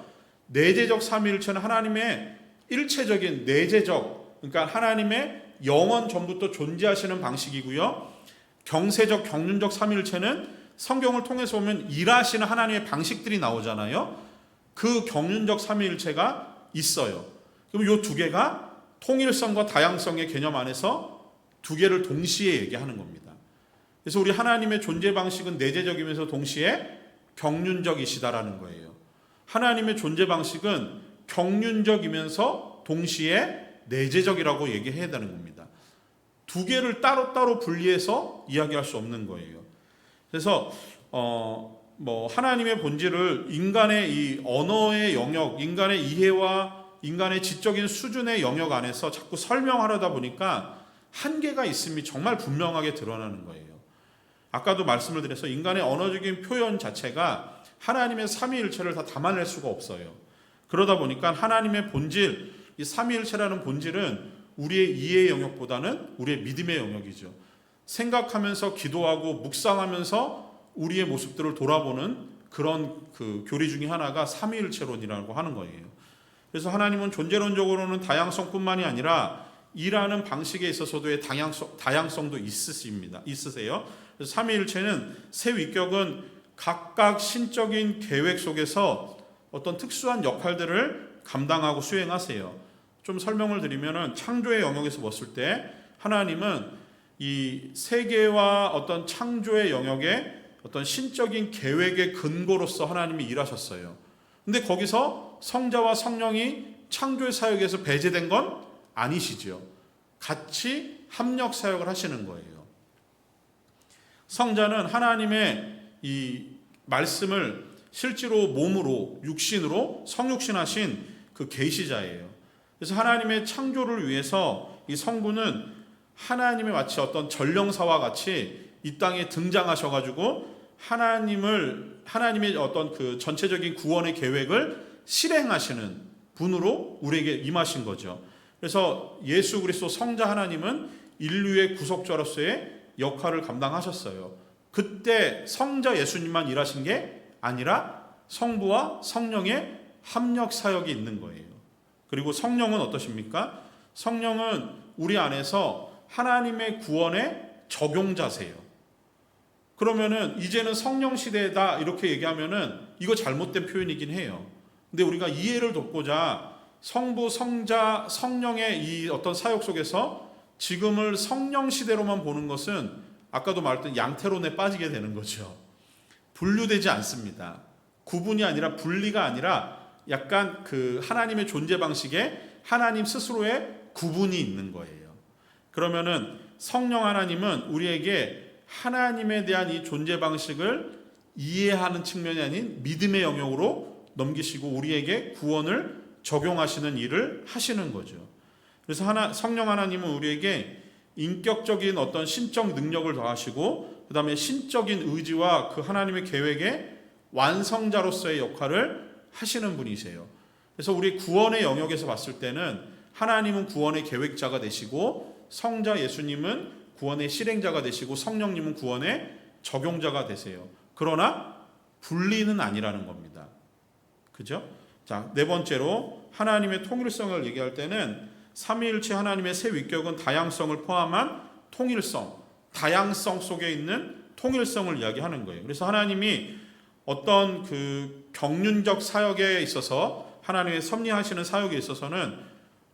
[SPEAKER 1] 내재적 삼위일체는 하나님의 일체적인 내재적, 그러니까 하나님의 영원 전부터 존재하시는 방식이고요, 경세적, 경륜적 삼위일체는 성경을 통해서 보면 일하시는 하나님의 방식들이 나오잖아요. 그 경륜적 삼위일체가 있어요. 그럼 요 두 개가 통일성과 다양성의 개념 안에서 두 개를 동시에 얘기하는 겁니다. 그래서 우리 하나님의 존재 방식은 내재적이면서 동시에 경륜적이시다라는 거예요. 하나님의 존재 방식은 경륜적이면서 동시에 내재적이라고 얘기해야 되는 겁니다. 두 개를 따로따로 분리해서 이야기할 수 없는 거예요. 그래서 하나님의 본질을 인간의 이 언어의 영역, 인간의 이해와 인간의 지적인 수준의 영역 안에서 자꾸 설명하려다 보니까 한계가 있음이 정말 분명하게 드러나는 거예요. 아까도 말씀을 드려서 인간의 언어적인 표현 자체가 하나님의 삼위일체를 다 담아낼 수가 없어요. 그러다 보니까 하나님의 본질, 이 삼위일체라는 본질은 우리의 이해의 영역보다는 우리의 믿음의 영역이죠. 생각하면서 기도하고 묵상하면서 우리의 모습들을 돌아보는 그런 그 교리 중에 하나가 삼위일체론이라고 하는 거예요. 그래서 하나님은 존재론적으로는 다양성뿐만이 아니라 일하는 방식에 있어서도의 다양성도 있으세요. 그래서 삼위일체는 세 위격은 각각 신적인 계획 속에서 어떤 특수한 역할들을 감당하고 수행하세요. 좀 설명을 드리면은 창조의 영역에서 봤을 때 하나님은 이 세계와 어떤 창조의 영역에 어떤 신적인 계획의 근거로서 하나님이 일하셨어요. 근데 거기서 성자와 성령이 창조의 사역에서 배제된 건 아니시죠. 같이 합력 사역을 하시는 거예요. 성자는 하나님의 이 말씀을 실제로 몸으로, 육신으로 성육신하신 그 계시자예요. 그래서 하나님의 창조를 위해서 이 성부는 하나님의 마치 어떤 전령사와 같이 이 땅에 등장하셔가지고 하나님의 어떤 그 전체적인 구원의 계획을 실행하시는 분으로 우리에게 임하신 거죠. 그래서 예수 그리스도 성자 하나님은 인류의 구속자로서의 역할을 감당하셨어요. 그때 성자 예수님만 일하신 게 아니라 성부와 성령의 합력 사역이 있는 거예요. 그리고 성령은 어떠십니까? 성령은 우리 안에서 하나님의 구원의 적용자세요. 그러면은 이제는 성령 시대다 이렇게 얘기하면은 이거 잘못된 표현이긴 해요. 근데 우리가 이해를 돕고자 성부, 성자, 성령의 이 어떤 사역 속에서 지금을 성령 시대로만 보는 것은 아까도 말했던 양태론에 빠지게 되는 거죠. 분류되지 않습니다. 구분이 아니라 분리가 아니라 약간 그 하나님의 존재 방식에 하나님 스스로의 구분이 있는 거예요. 그러면은 성령 하나님은 우리에게 하나님에 대한 이 존재 방식을 이해하는 측면이 아닌 믿음의 영역으로 넘기시고 우리에게 구원을 적용하시는 일을 하시는 거죠. 그래서 성령 하나님은 우리에게 인격적인 어떤 신적 능력을 더하시고 그 다음에 신적인 의지와 그 하나님의 계획의 완성자로서의 역할을 하시는 분이세요. 그래서 우리 구원의 영역에서 봤을 때는 하나님은 구원의 계획자가 되시고 성자 예수님은 구원의 실행자가 되시고 성령님은 구원의 적용자가 되세요. 그러나 분리는 아니라는 겁니다. 그죠? 자, 네 번째로 하나님의 통일성을 얘기할 때는 삼위일체 하나님의 세 위격은 다양성을 포함한 통일성, 다양성 속에 있는 통일성을 이야기하는 거예요. 그래서 하나님이 어떤 그 경륜적 사역에 있어서 하나님의 섭리하시는 사역에 있어서는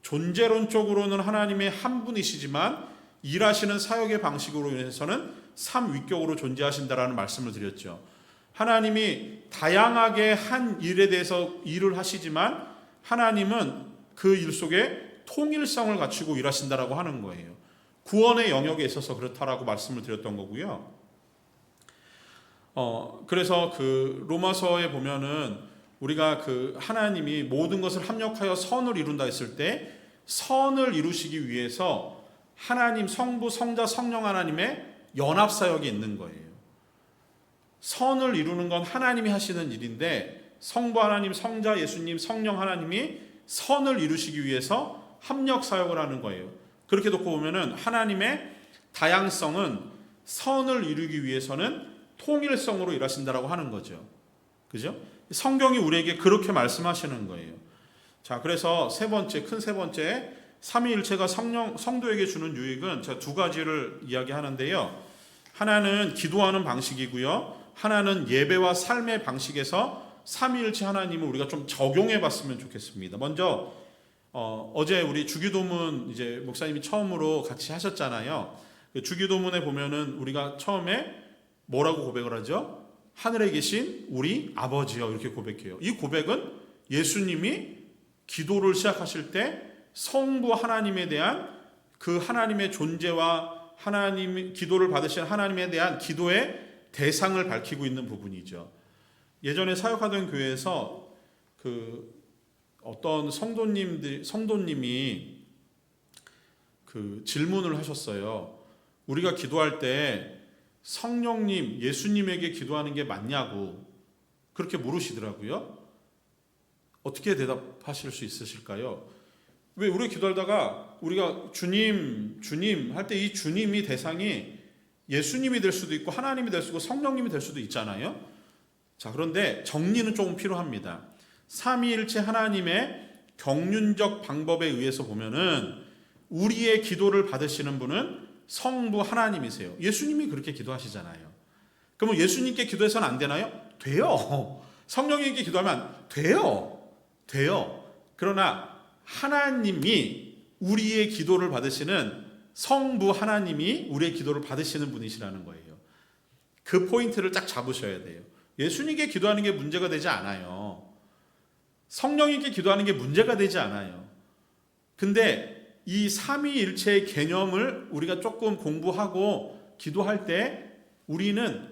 [SPEAKER 1] 존재론적으로는 하나님의 한 분이시지만 일하시는 사역의 방식으로 인해서는 삼위격으로 존재하신다라는 말씀을 드렸죠. 하나님이 다양하게 한 일에 대해서 일을 하시지만 하나님은 그 일 속에 통일성을 갖추고 일하신다라고 하는 거예요. 구원의 영역에 있어서 그렇다라고 말씀을 드렸던 거고요. 그래서 그 로마서에 보면은 우리가 그 하나님이 모든 것을 합력하여 선을 이룬다 했을 때 선을 이루시기 위해서 하나님 성부, 성자, 성령 하나님의 연합 사역이 있는 거예요. 선을 이루는 건 하나님이 하시는 일인데 성부 하나님, 성자 예수님, 성령 하나님이 선을 이루시기 위해서 합력 사역을 하는 거예요. 그렇게 놓고 보면은 하나님의 다양성은 선을 이루기 위해서는 통일성으로 일하신다라고 하는 거죠. 그죠? 성경이 우리에게 그렇게 말씀하시는 거예요. 자, 그래서 큰 세 번째, 삼위일체가 성도에게 주는 유익은 제가 두 가지를 이야기하는데요. 하나는 기도하는 방식이고요. 하나는 예배와 삶의 방식에서 삼위일체 하나님을 우리가 좀 적용해 봤으면 좋겠습니다. 먼저 어제 우리 주기도문 이제 목사님이 처음으로 같이 하셨잖아요. 그 주기도문에 보면은 우리가 처음에 뭐라고 고백을 하죠? 하늘에 계신 우리 아버지여 이렇게 고백해요. 이 고백은 예수님이 기도를 시작하실 때 성부 하나님에 대한 그 하나님의 존재와 하나님 기도를 받으신 하나님에 대한 기도의 대상을 밝히고 있는 부분이죠. 예전에 사역하던 교회에서 그 어떤 성도님이 그 질문을 하셨어요. 우리가 기도할 때 성령님, 예수님에게 기도하는 게 맞냐고 그렇게 물으시더라고요. 어떻게 대답하실 수 있으실까요? 왜 우리 기도하다가 우리가 주님 할 때 이 주님이 대상이 예수님이 될 수도 있고 하나님이 될 수도 있고 성령님이 될 수도 있잖아요. 자, 그런데 정리는 조금 필요합니다. 삼위일체 하나님의 경륜적 방법에 의해서 보면은 우리의 기도를 받으시는 분은 성부 하나님이세요. 예수님이 그렇게 기도하시잖아요. 그러면 예수님께 기도해서는 안 되나요? 돼요. 성령님께 기도하면 돼요. 그러나 하나님이 우리의 기도를 받으시는 성부 하나님이 우리의 기도를 받으시는 분이시라는 거예요. 그 포인트를 딱 잡으셔야 돼요. 예수님께 기도하는 게 문제가 되지 않아요. 성령님께 기도하는 게 문제가 되지 않아요. 근데 이 삼위일체의 개념을 우리가 조금 공부하고 기도할 때 우리는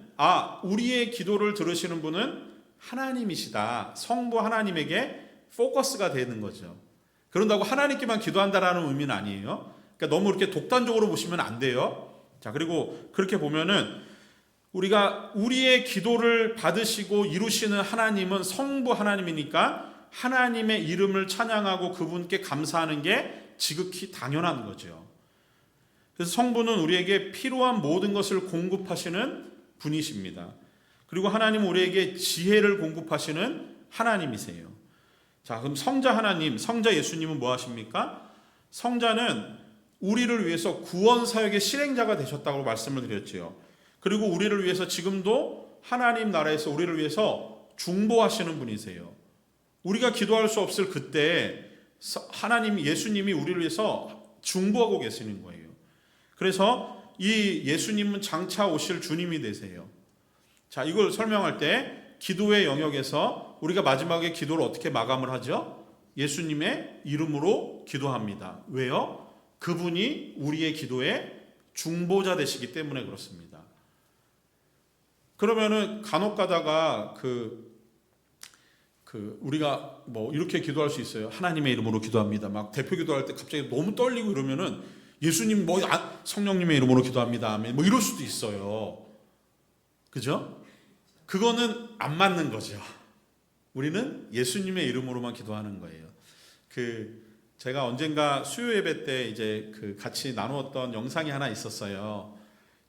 [SPEAKER 1] 우리의 기도를 들으시는 분은 하나님이시다. 성부 하나님에게 포커스가 되는 거죠. 그런다고 하나님께만 기도한다라는 의미는 아니에요. 그러니까 너무 이렇게 독단적으로 보시면 안 돼요. 자, 그리고 그렇게 보면은 우리가 우리의 기도를 받으시고 이루시는 하나님은 성부 하나님이니까 하나님의 이름을 찬양하고 그분께 감사하는 게 지극히 당연한 거죠. 그래서 성부는 우리에게 필요한 모든 것을 공급하시는 분이십니다. 그리고 하나님은 우리에게 지혜를 공급하시는 하나님이세요. 자, 그럼 성자 하나님, 성자 예수님은 뭐 하십니까? 성자는 우리를 위해서 구원 사역의 실행자가 되셨다고 말씀을 드렸죠. 그리고 우리를 위해서 지금도 하나님 나라에서 우리를 위해서 중보하시는 분이세요. 우리가 기도할 수 없을 그때 하나님 예수님이 우리를 위해서 중보하고 계시는 거예요. 그래서 이 예수님은 장차 오실 주님이 되세요. 자, 이걸 설명할 때 기도의 영역에서 우리가 마지막에 기도를 어떻게 마감을 하죠? 예수님의 이름으로 기도합니다. 왜요? 그분이 우리의 기도의 중보자 되시기 때문에 그렇습니다. 그러면은 간혹 가다가 우리가 뭐 이렇게 기도할 수 있어요. 하나님의 이름으로 기도합니다. 막 대표 기도할 때 갑자기 너무 떨리고 이러면은 예수님 성령님의 이름으로 기도합니다. 아멘. 뭐 이럴 수도 있어요. 그죠? 그거는 안 맞는 거죠. 우리는 예수님의 이름으로만 기도하는 거예요. 제가 언젠가 수요 예배 때 이제 같이 나누었던 영상이 하나 있었어요.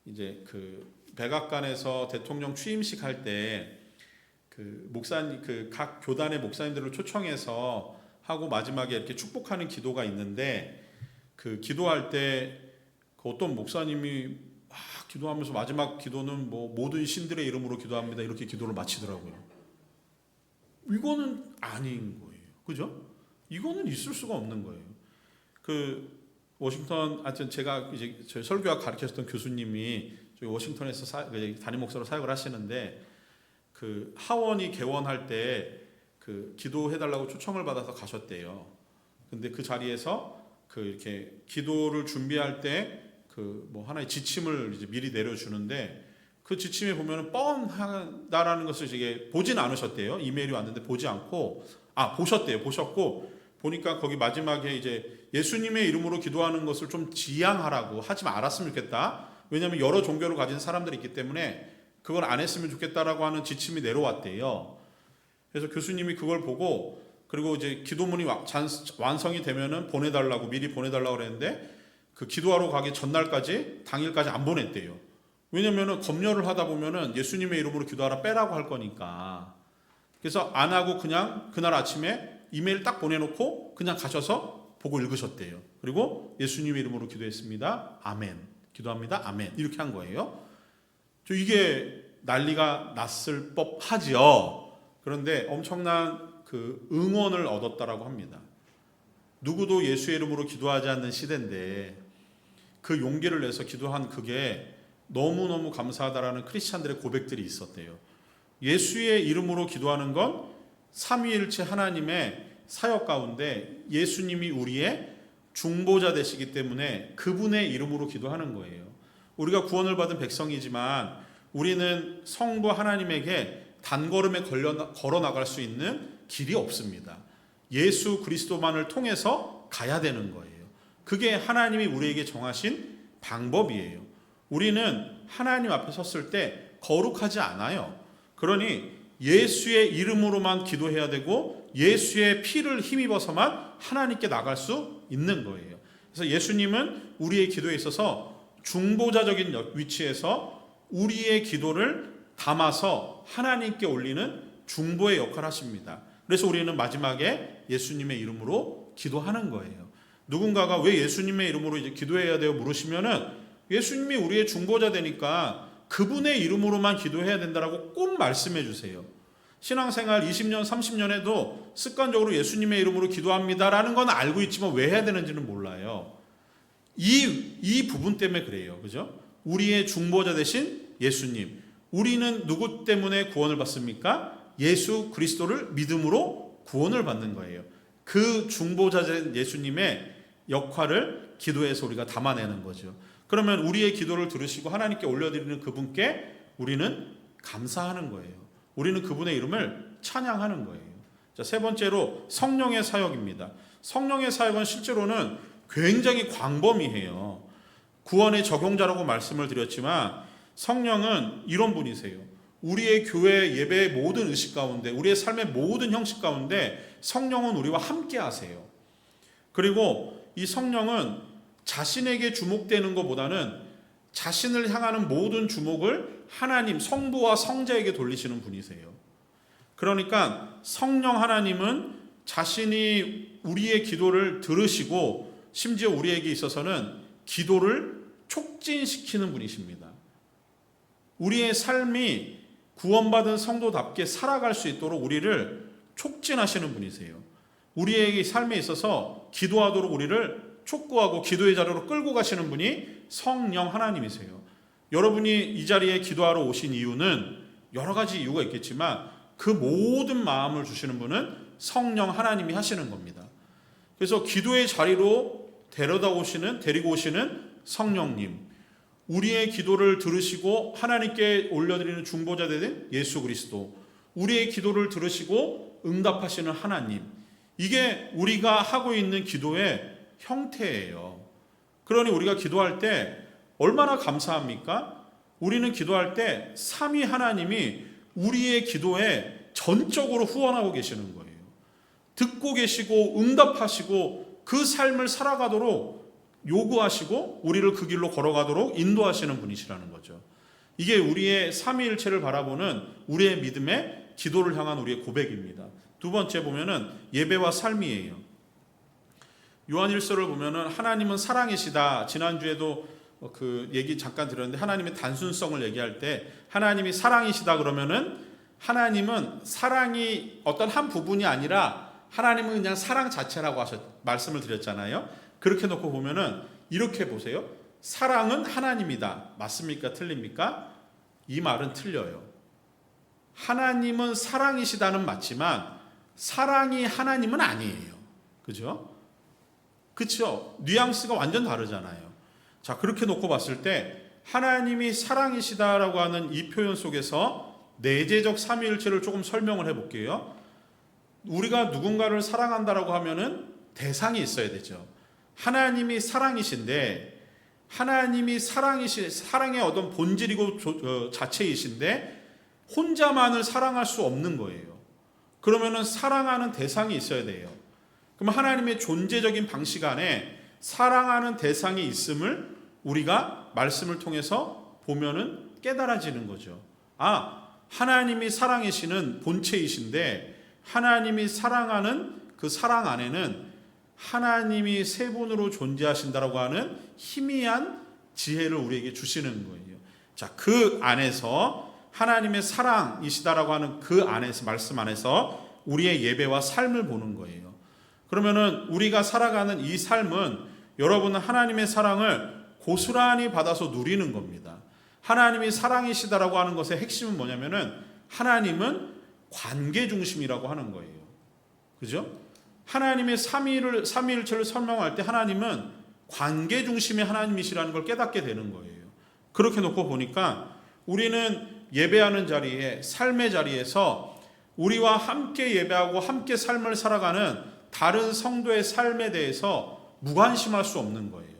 [SPEAKER 1] 이제 백악관에서 대통령 취임식 할 때 목사님 각 교단의 목사님들을 초청해서 하고 마지막에 이렇게 축복하는 기도가 있는데 기도할 때 어떤 목사님이 기도하면서 마지막 기도는 뭐 모든 신들의 이름으로 기도합니다 이렇게 기도를 마치더라고요. 이거는 아닌 거예요. 그죠? 이거는 있을 수가 없는 거예요. 워싱턴 하여튼 제가 이제 저희 설교학 가르쳤던 교수님이 저희 워싱턴에서 담임 목사로 사역을 하시는데 하원이 개원할 때 기도해달라고 초청을 받아서 가셨대요. 근데 그 자리에서 이렇게 기도를 준비할 때 뭐 하나의 지침을 이제 미리 내려주는데 그 지침에 보면은 뻔하다라는 것을 이제 보진 않으셨대요. 이메일이 왔는데 보지 않고 보셨대요. 보셨고 보니까 거기 마지막에 이제 예수님의 이름으로 기도하는 것을 좀 지양하라고 하지 말았으면 좋겠다. 왜냐하면 여러 종교를 가진 사람들이 있기 때문에 그걸 안 했으면 좋겠다라고 하는 지침이 내려왔대요. 그래서 교수님이 그걸 보고 그리고 이제 기도문이 완성이 되면은 미리 보내달라고 그랬는데 기도하러 가기 전날까지 당일까지 안 보냈대요. 왜냐면은 검열을 하다 보면은 예수님의 이름으로 기도하라 빼라고 할 거니까. 그래서 안 하고 그냥 그날 아침에 이메일 딱 보내놓고 그냥 가셔서 보고 읽으셨대요. 그리고 예수님의 이름으로 기도했습니다. 아멘. 기도합니다. 아멘. 이렇게 한 거예요. 이게 난리가 났을 법하지요. 그런데 엄청난 응원을 얻었다라고 합니다. 누구도 예수의 이름으로 기도하지 않는 시대인데 그 용기를 내서 기도한 그게 너무너무 감사하다라는 크리스찬들의 고백들이 있었대요. 예수의 이름으로 기도하는 건 삼위일체 하나님의 사역 가운데 예수님이 우리의 중보자 되시기 때문에 그분의 이름으로 기도하는 거예요. 우리가 구원을 받은 백성이지만 우리는 성부 하나님에게 단걸음에 걸어 나갈 수 있는 길이 없습니다. 예수 그리스도만을 통해서 가야 되는 거예요. 그게 하나님이 우리에게 정하신 방법이에요. 우리는 하나님 앞에 섰을 때 거룩하지 않아요. 그러니 예수의 이름으로만 기도해야 되고 예수의 피를 힘입어서만 하나님께 나갈 수 있는 거예요. 그래서 예수님은 우리의 기도에 있어서 중보자적인 위치에서 우리의 기도를 담아서 하나님께 올리는 중보의 역할을 하십니다. 그래서 우리는 마지막에 예수님의 이름으로 기도하는 거예요. 누군가가 왜 예수님의 이름으로 이제 기도해야 돼요? 물으시면은 예수님이 우리의 중보자 되니까 그분의 이름으로만 기도해야 된다라고 꼭 말씀해 주세요. 신앙생활 20년, 30년에도 습관적으로 예수님의 이름으로 기도합니다라는 건 알고 있지만 왜 해야 되는지는 몰라요. 이 부분 때문에 그래요. 그죠? 우리의 중보자 되신 예수님. 우리는 누구 때문에 구원을 받습니까? 예수 그리스도를 믿음으로 구원을 받는 거예요. 그 중보자 된 예수님의 역할을 기도에서 우리가 담아내는 거죠. 그러면 우리의 기도를 들으시고 하나님께 올려드리는 그분께 우리는 감사하는 거예요. 우리는 그분의 이름을 찬양하는 거예요. 자, 세 번째로 성령의 사역입니다. 성령의 사역은 실제로는 굉장히 광범위해요. 구원의 적용자라고 말씀을 드렸지만 성령은 이런 분이세요. 우리의 교회 예배의 모든 의식 가운데, 우리의 삶의 모든 형식 가운데 성령은 우리와 함께 하세요. 그리고 이 성령은 자신에게 주목되는 것보다는 자신을 향하는 모든 주목을 하나님, 성부와 성자에게 돌리시는 분이세요. 그러니까 성령 하나님은 자신이 우리의 기도를 들으시고 심지어 우리에게 있어서는 기도를 촉진시키는 분이십니다. 우리의 삶이 구원받은 성도답게 살아갈 수 있도록 우리를 촉진하시는 분이세요. 우리의 삶에 있어서 기도하도록 우리를 촉구하고 기도의 자리로 끌고 가시는 분이 성령 하나님이세요. 여러분이 이 자리에 기도하러 오신 이유는 여러 가지 이유가 있겠지만 그 모든 마음을 주시는 분은 성령 하나님이 하시는 겁니다. 그래서 기도의 자리로 데리고 오시는 성령님, 우리의 기도를 들으시고 하나님께 올려드리는 중보자 되는 예수 그리스도, 우리의 기도를 들으시고 응답하시는 하나님, 이게 우리가 하고 있는 기도의 형태예요. 그러니 우리가 기도할 때 얼마나 감사합니까? 우리는 기도할 때 삼위 하나님이 우리의 기도에 전적으로 후원하고 계시는 거예요. 듣고 계시고 응답하시고 그 삶을 살아가도록 요구하시고 우리를 그 길로 걸어가도록 인도하시는 분이시라는 거죠. 이게 우리의 삼위일체를 바라보는 우리의 믿음의 기도를 향한 우리의 고백입니다. 두 번째 보면은 예배와 삶이에요. 요한일서를 보면은 하나님은 사랑이시다. 지난주에도 그 얘기 잠깐 드렸는데 하나님의 단순성을 얘기할 때 하나님이 사랑이시다 그러면은 하나님은 사랑이 어떤 한 부분이 아니라 하나님은 그냥 사랑 자체라고 말씀을 드렸잖아요. 그렇게 놓고 보면은 이렇게 보세요. 사랑은 하나님이다. 맞습니까? 틀립니까? 이 말은 틀려요. 하나님은 사랑이시다는 맞지만 사랑이 하나님은 아니에요. 그죠? 그쵸? 뉘앙스가 완전 다르잖아요. 자, 그렇게 놓고 봤을 때 하나님이 사랑이시다라고 하는 이 표현 속에서 내재적 삼위일체를 조금 설명을 해볼게요. 우리가 누군가를 사랑한다라고 하면은 대상이 있어야 되죠. 하나님이 사랑이신데 하나님이 사랑의 어떤 본질이고 자체이신데 혼자만을 사랑할 수 없는 거예요. 그러면은 사랑하는 대상이 있어야 돼요. 그럼 하나님의 존재적인 방식 안에 사랑하는 대상이 있음을 우리가 말씀을 통해서 보면은 깨달아지는 거죠. 아, 하나님이 사랑이시는 본체이신데 하나님이 사랑하는 그 사랑 안에는 하나님이 세 분으로 존재하신다라고 하는 희미한 지혜를 우리에게 주시는 거예요. 자, 그 안에서 하나님의 사랑이시다라고 하는 그 안에서 말씀 안에서 우리의 예배와 삶을 보는 거예요. 그러면은 우리가 살아가는 이 삶은 여러분은 하나님의 사랑을 고스란히 받아서 누리는 겁니다. 하나님이 사랑이시다라고 하는 것의 핵심은 뭐냐면은 하나님은 관계 중심이라고 하는 거예요. 그죠? 하나님의 삼위일체를 설명할 때 하나님은 관계 중심의 하나님이시라는 걸 깨닫게 되는 거예요. 그렇게 놓고 보니까 우리는 예배하는 자리에, 삶의 자리에서 우리와 함께 예배하고 함께 삶을 살아가는 다른 성도의 삶에 대해서 무관심할 수 없는 거예요.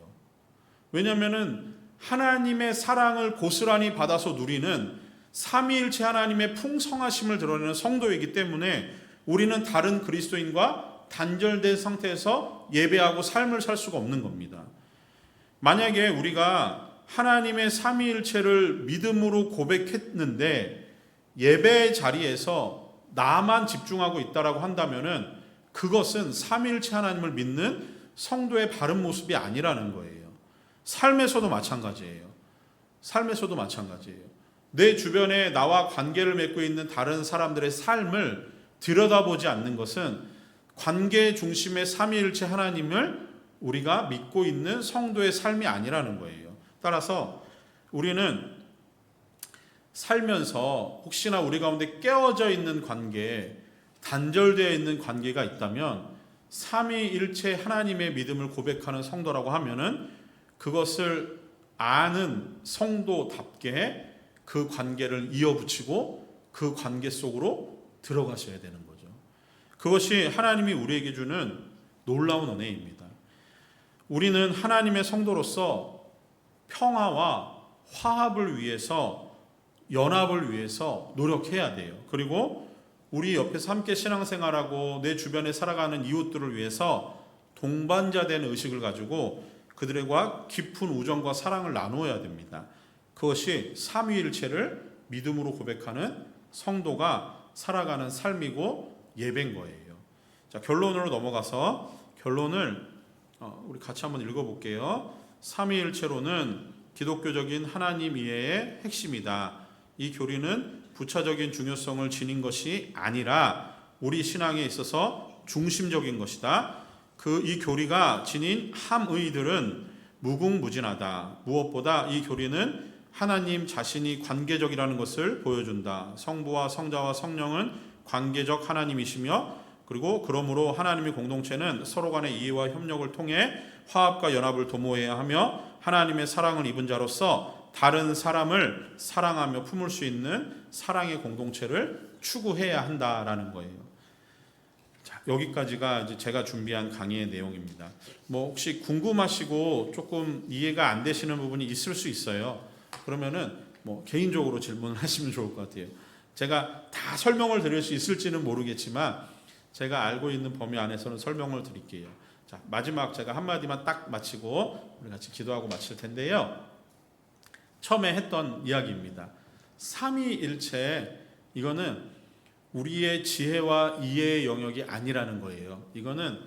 [SPEAKER 1] 왜냐하면은 하나님의 사랑을 고스란히 받아서 누리는 삼위일체 하나님의 풍성하심을 드러내는 성도이기 때문에 우리는 다른 그리스도인과 단절된 상태에서 예배하고 삶을 살 수가 없는 겁니다. 만약에 우리가 하나님의 삼위일체를 믿음으로 고백했는데 예배의 자리에서 나만 집중하고 있다라고 한다면은 그것은 삼위일체 하나님을 믿는 성도의 바른 모습이 아니라는 거예요. 삶에서도 마찬가지예요. 삶에서도 마찬가지예요. 내 주변에 나와 관계를 맺고 있는 다른 사람들의 삶을 들여다보지 않는 것은 관계 중심의 삼위일체 하나님을 우리가 믿고 있는 성도의 삶이 아니라는 거예요. 따라서 우리는 살면서 혹시나 우리 가운데 깨어져 있는 관계, 단절되어 있는 관계가 있다면 삼위일체 하나님의 믿음을 고백하는 성도라고 하면은 그것을 아는 성도답게 그 관계를 이어붙이고 그 관계 속으로 들어가셔야 되는 거죠. 그것이 하나님이 우리에게 주는 놀라운 은혜입니다. 우리는 하나님의 성도로서 평화와 화합을 위해서, 연합을 위해서 노력해야 돼요. 그리고 우리 옆에서 함께 신앙생활하고 내 주변에 살아가는 이웃들을 위해서 동반자 된 의식을 가지고 그들과 깊은 우정과 사랑을 나누어야 됩니다. 그것이 삼위일체를 믿음으로 고백하는 성도가 살아가는 삶이고 예배인 거예요. 자, 결론으로 넘어가서 결론을 우리 같이 한번 읽어볼게요. 삼위일체로는 기독교적인 하나님 이해의 핵심이다. 이 교리는 부차적인 중요성을 지닌 것이 아니라 우리 신앙에 있어서 중심적인 것이다. 이 교리가 지닌 함의들은 무궁무진하다. 무엇보다 이 교리는 하나님 자신이 관계적이라는 것을 보여준다. 성부와 성자와 성령은 관계적 하나님이시며, 그리고 그러므로 하나님의 공동체는 서로 간의 이해와 협력을 통해 화합과 연합을 도모해야 하며, 하나님의 사랑을 입은 자로서 다른 사람을 사랑하며 품을 수 있는 사랑의 공동체를 추구해야 한다라는 거예요. 자, 여기까지가 이제 제가 준비한 강의의 내용입니다. 혹시 궁금하시고 조금 이해가 안 되시는 부분이 있을 수 있어요. 그러면은 개인적으로 질문을 하시면 좋을 것 같아요. 제가 다 설명을 드릴 수 있을지는 모르겠지만 제가 알고 있는 범위 안에서는 설명을 드릴게요. 자, 마지막 제가 한마디만 딱 마치고 우리 같이 기도하고 마칠 텐데요. 처음에 했던 이야기입니다. 삼위일체, 이거는 우리의 지혜와 이해의 영역이 아니라는 거예요. 이거는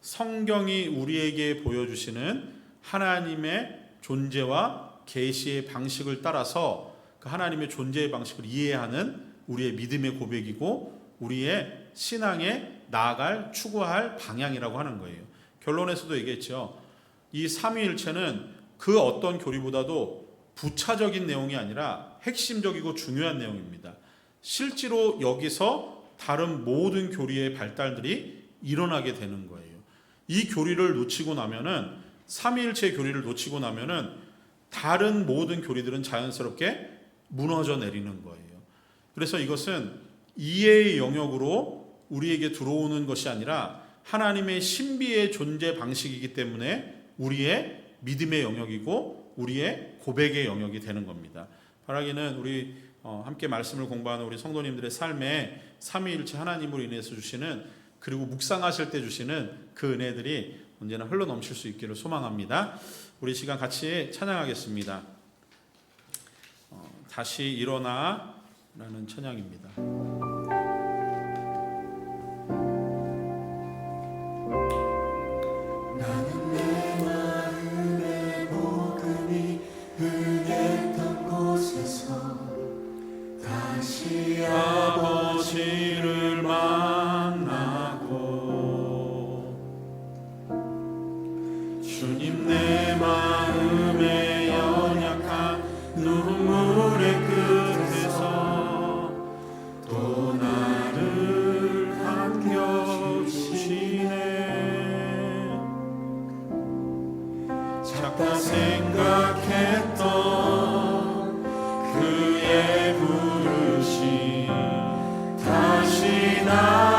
[SPEAKER 1] 성경이 우리에게 보여주시는 하나님의 존재와 계시의 방식을 따라서 그 하나님의 존재의 방식을 이해하는 우리의 믿음의 고백이고 우리의 신앙에 나아갈 추구할 방향이라고 하는 거예요. 결론에서도 얘기했죠. 이 삼위일체는 그 어떤 교리보다도 부차적인 내용이 아니라 핵심적이고 중요한 내용입니다. 실제로 여기서 다른 모든 교리의 발달들이 일어나게 되는 거예요. 이 교리를 놓치고 나면은, 삼위일체 교리를 놓치고 나면은 다른 모든 교리들은 자연스럽게 무너져 내리는 거예요. 그래서 이것은 이해의 영역으로 우리에게 들어오는 것이 아니라 하나님의 신비의 존재 방식이기 때문에 우리의 믿음의 영역이고 우리의 고백의 영역이 되는 겁니다. 바라기는 우리 함께 말씀을 공부하는 우리 성도님들의 삶에 삼위일체 하나님으로 인해서 주시는, 그리고 묵상하실 때 주시는 그 은혜들이 언제나 흘러넘칠 수 있기를 소망합니다. 우리 시간 같이 찬양하겠습니다. 다시 일어나 라는 찬양입니다.
[SPEAKER 3] 나는 내 마음의 복음이 흥했던 곳에서 다시
[SPEAKER 1] 아버지를 만나고, 주님 내 마음의 연약한 눈물의 끝에서 또 나를 반겨주시네. 작다 생각했던 그의 부르심 다시 나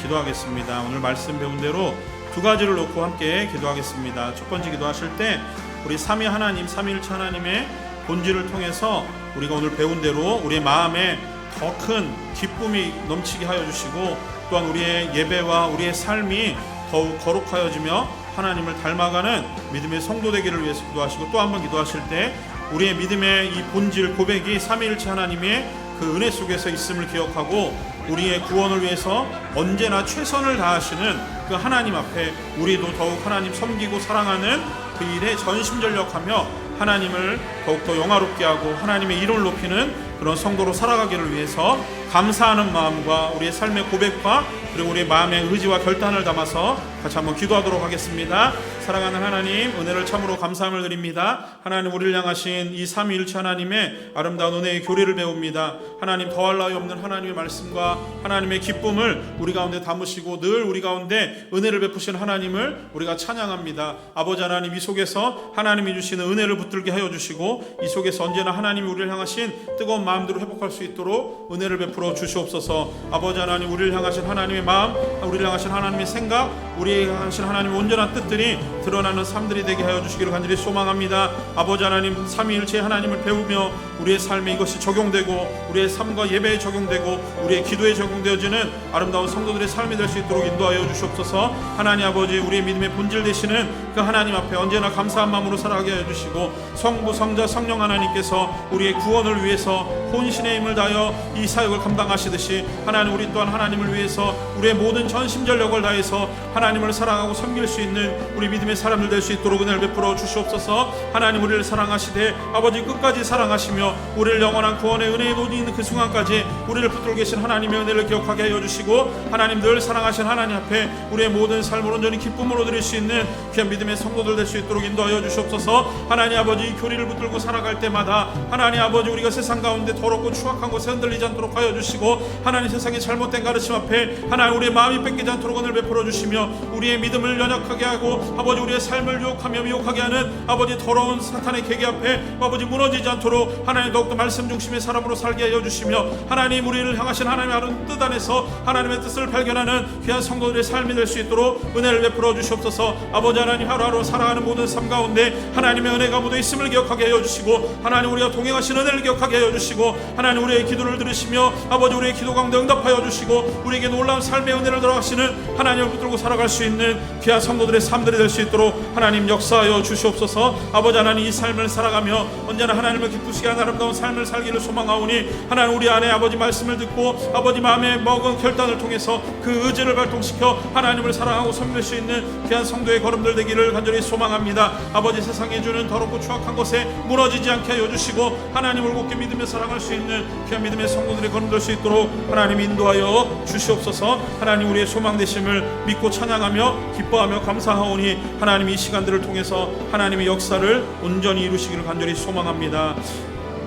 [SPEAKER 1] 기도하겠습니다. 오늘 말씀 배운 대로 두 가지를 놓고 함께 기도하겠습니다. 첫 번째 기도하실 때 우리 삼위 하나님, 삼위일체 하나님의 본질을 통해서 우리가 오늘 배운 대로 우리의 마음에 더 큰 기쁨이 넘치게 하여 주시고, 또한 우리의 예배와 우리의 삶이 더욱 거룩하여지며 하나님을 닮아가는 믿음의 성도 되기를 위해서 기도하시고, 또 한 번 기도하실 때 우리의 믿음의 이 본질 고백이 삼위일체 하나님의 그 은혜 속에서 있음을 기억하고 우리의 구원을 위해서 언제나 최선을 다하시는 그 하나님 앞에 우리도 더욱 하나님 섬기고 사랑하는 그 일에 전심전력하며 하나님을 더욱더 영화롭게 하고 하나님의 이름을 높이는 그런 성도로 살아가기를 위해서 감사하는 마음과 우리의 삶의 고백과 그리고 우리의 마음의 의지와 결단을 담아서 같이 한번 기도하도록 하겠습니다. 사랑하는 하나님, 은혜를 참으로 감사함을 드립니다. 하나님, 우리를 향하신 이 삼위일체 하나님의 아름다운 은혜의 교리를 배웁니다. 하나님, 더할 나위 없는 하나님의 말씀과 하나님의 기쁨을 우리 가운데 담으시고 늘 우리 가운데 은혜를 베푸신 하나님을 우리가 찬양합니다. 아버지 하나님, 이 속에서 하나님이 주시는 은혜를 붙들게 하여 주시고 이 속에서 언제나 하나님이 우리를 향하신 뜨거운 마음대로 회복할 수 있도록 은혜를 베풀어 주시옵소서. 아버지 하나님, 우리를 향하신 하나님의 마음, 우리를 향하신 하나님의 생각, 우리를 향하신 하나님의 온전한 뜻들이 드러나는 삶들이 되게 하여 주시기를 간절히 소망합니다. 아버지 하나님, 삼위일체 하나님을 배우며 우리의 삶에 이것이 적용되고 우리의 삶과 예배에 적용되고 우리의 기도에 적용되어지는 아름다운 성도들의 삶이 될 수 있도록 인도하여 주시옵소서. 하나님 아버지, 우리의 믿음의 본질 되시는 그 하나님 앞에 언제나 감사한 마음으로 살아가게 하여 주시고, 성부, 성자, 성령 하나님께서 우리의 구원을 위해서 혼신의 힘을 다하여 이 사역을 감당하시듯이 하나님, 우리 또한 하나님을 위해서 우리의 모든 전심전력을 다해서 하나님을 사랑하고 섬길 수 있는 우리 믿음의 사람들 될 수 있도록 은혜를 베풀어 주시옵소서. 하나님, 우리를 사랑하시되 아버지 끝까지 사랑하시며 우리를 영원한 구원의 은혜에 놓이는 그 순간까지 우리를 붙들고 계신 하나님의 은혜를 기억하게 하여 주시고, 하나님 늘 사랑하신 하나님 앞에 우리의 모든 삶을 온전히 기쁨으로 드릴 수 있는 귀한 믿음의 성도들 될 수 있도록 인도하여 주시옵소서. 하나님 아버지, 이 교리를 붙들고 살아갈 때마다 하나님 아버지, 우리가 세상 가운데 더럽고 추악한 곳에 흔들리지 않도록 하여 주시고, 하나님 세상의 잘못된 가르침 앞에 하나님 우리의 마음이 뺏기지 않도록 은혜를 베풀어 주시며 우리의 믿음을 연약하게 하고 아버지 우리의 삶을 유혹하며 미혹하게 하는 아버지 더러운 사탄의 계계 앞에 아버지 무너지지 않도록 하나님 더욱더 말씀 중심의 사람으로 살게 하여 주시며, 하나님 우리를 향하신 하나님의 아름 뜻 안에서 하나님의 뜻을 발견하는 귀한 성도들의 삶이 될 수 있도록 은혜를 베풀어 주시옵소서. 아버지 하나님, 하루하루 살아가는 모든 삶 가운데 하나님의 은혜가 묻어 있음을 기억하게 하여 주시고, 하나님 우리가 동행하신 은혜를 기억하게 하여 주시고, 하나님 우리의 기도를 들으시며 아버지 우리의 기도 가운데 응답하여 주시고 우리에게 놀라운 삶의 은혜를 들어가시는 하나님을 붙들고 살아갈 수 있는 귀한 성도들의 삶들이 될 수 있도록 하나님 역사하여 주시옵소서. 아버지 하나님, 이 삶을 살아가며 언제나 하나님을 기쁘시게 하는 아름다운 삶을 살기를 소망하오니, 하나님 우리 안에 아버지 말씀을 듣고 아버지 마음에 먹은 결단을 통해서 그 의지를 발동시켜 하나님을 사랑하고 섬길 수 있는 귀한 성도의 걸음들 되기를 간절히 소망합니다. 아버지, 세상에 주는 더럽고 추악한 것에 무너지지 않게 하여 주시고 하나님 울곧게 믿으며 사랑할 수 있는 귀한 믿음의 성도들의 걸음 될 수 있도록 하나님 인도하여 주시옵소서. 하나님 우리의 소망 되심을 믿고 찬양하며 기뻐하며 감사하오니, 하나님 이 시간들을 통해서 하나님의 역사를 온전히 이루시기를 간절히 소망합니다.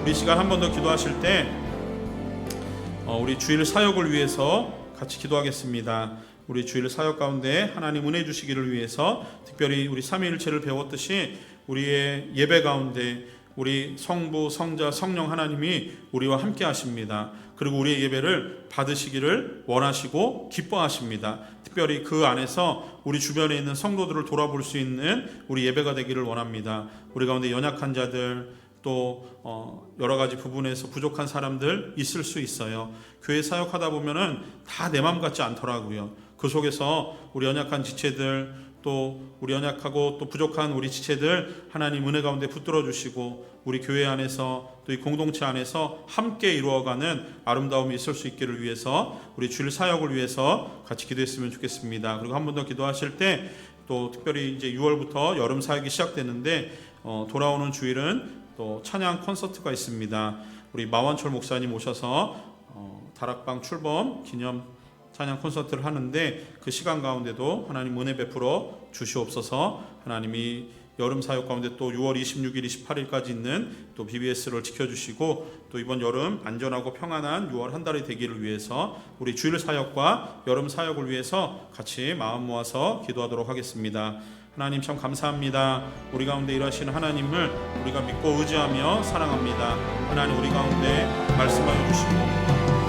[SPEAKER 1] 우리 시간 한 번 더 기도하실 때 우리 주일 사역을 위해서 같이 기도하겠습니다. 우리 주일 사역 가운데 하나님 은혜 주시기를 위해서 특별히 우리 삼위일체를 배웠듯이 우리의 예배 가운데 우리 성부, 성자, 성령 하나님이 우리와 함께 하십니다. 그리고 우리의 예배를 받으시기를 원하시고 기뻐하십니다. 특별히 그 안에서 우리 주변에 있는 성도들을 돌아볼 수 있는 우리 예배가 되기를 원합니다. 우리 가운데 연약한 자들, 또 여러 가지 부분에서 부족한 사람들 있을 수 있어요. 교회 사역하다 보면은 다 내 맘 같지 않더라고요. 그 속에서 우리 연약한 지체들, 또 우리 연약하고 또 부족한 우리 지체들 하나님 은혜 가운데 붙들어 주시고 우리 교회 안에서 또 이 공동체 안에서 함께 이루어가는 아름다움이 있을 수 있기를 위해서 우리 주일 사역을 위해서 같이 기도했으면 좋겠습니다. 그리고 한 번 더 기도하실 때 또 특별히 이제 6월부터 여름 사역이 시작되는데 돌아오는 주일은 또 찬양 콘서트가 있습니다. 우리 마원철 목사님 오셔서 다락방 출범 기념 찬양 콘서트를 하는데, 그 시간 가운데도 하나님 은혜 베풀어 주시옵소서. 하나님이 여름 사역 가운데 또 6월 26일, 28일까지 있는 또 BBS를 지켜주시고 또 이번 여름 안전하고 평안한 6월 한 달이 되기를 위해서 우리 주일 사역과 여름 사역을 위해서 같이 마음 모아서 기도하도록 하겠습니다. 하나님 참 감사합니다. 우리 가운데 일하시는 하나님을 우리가 믿고 의지하며 사랑합니다. 하나님 우리 가운데 말씀하여 주시고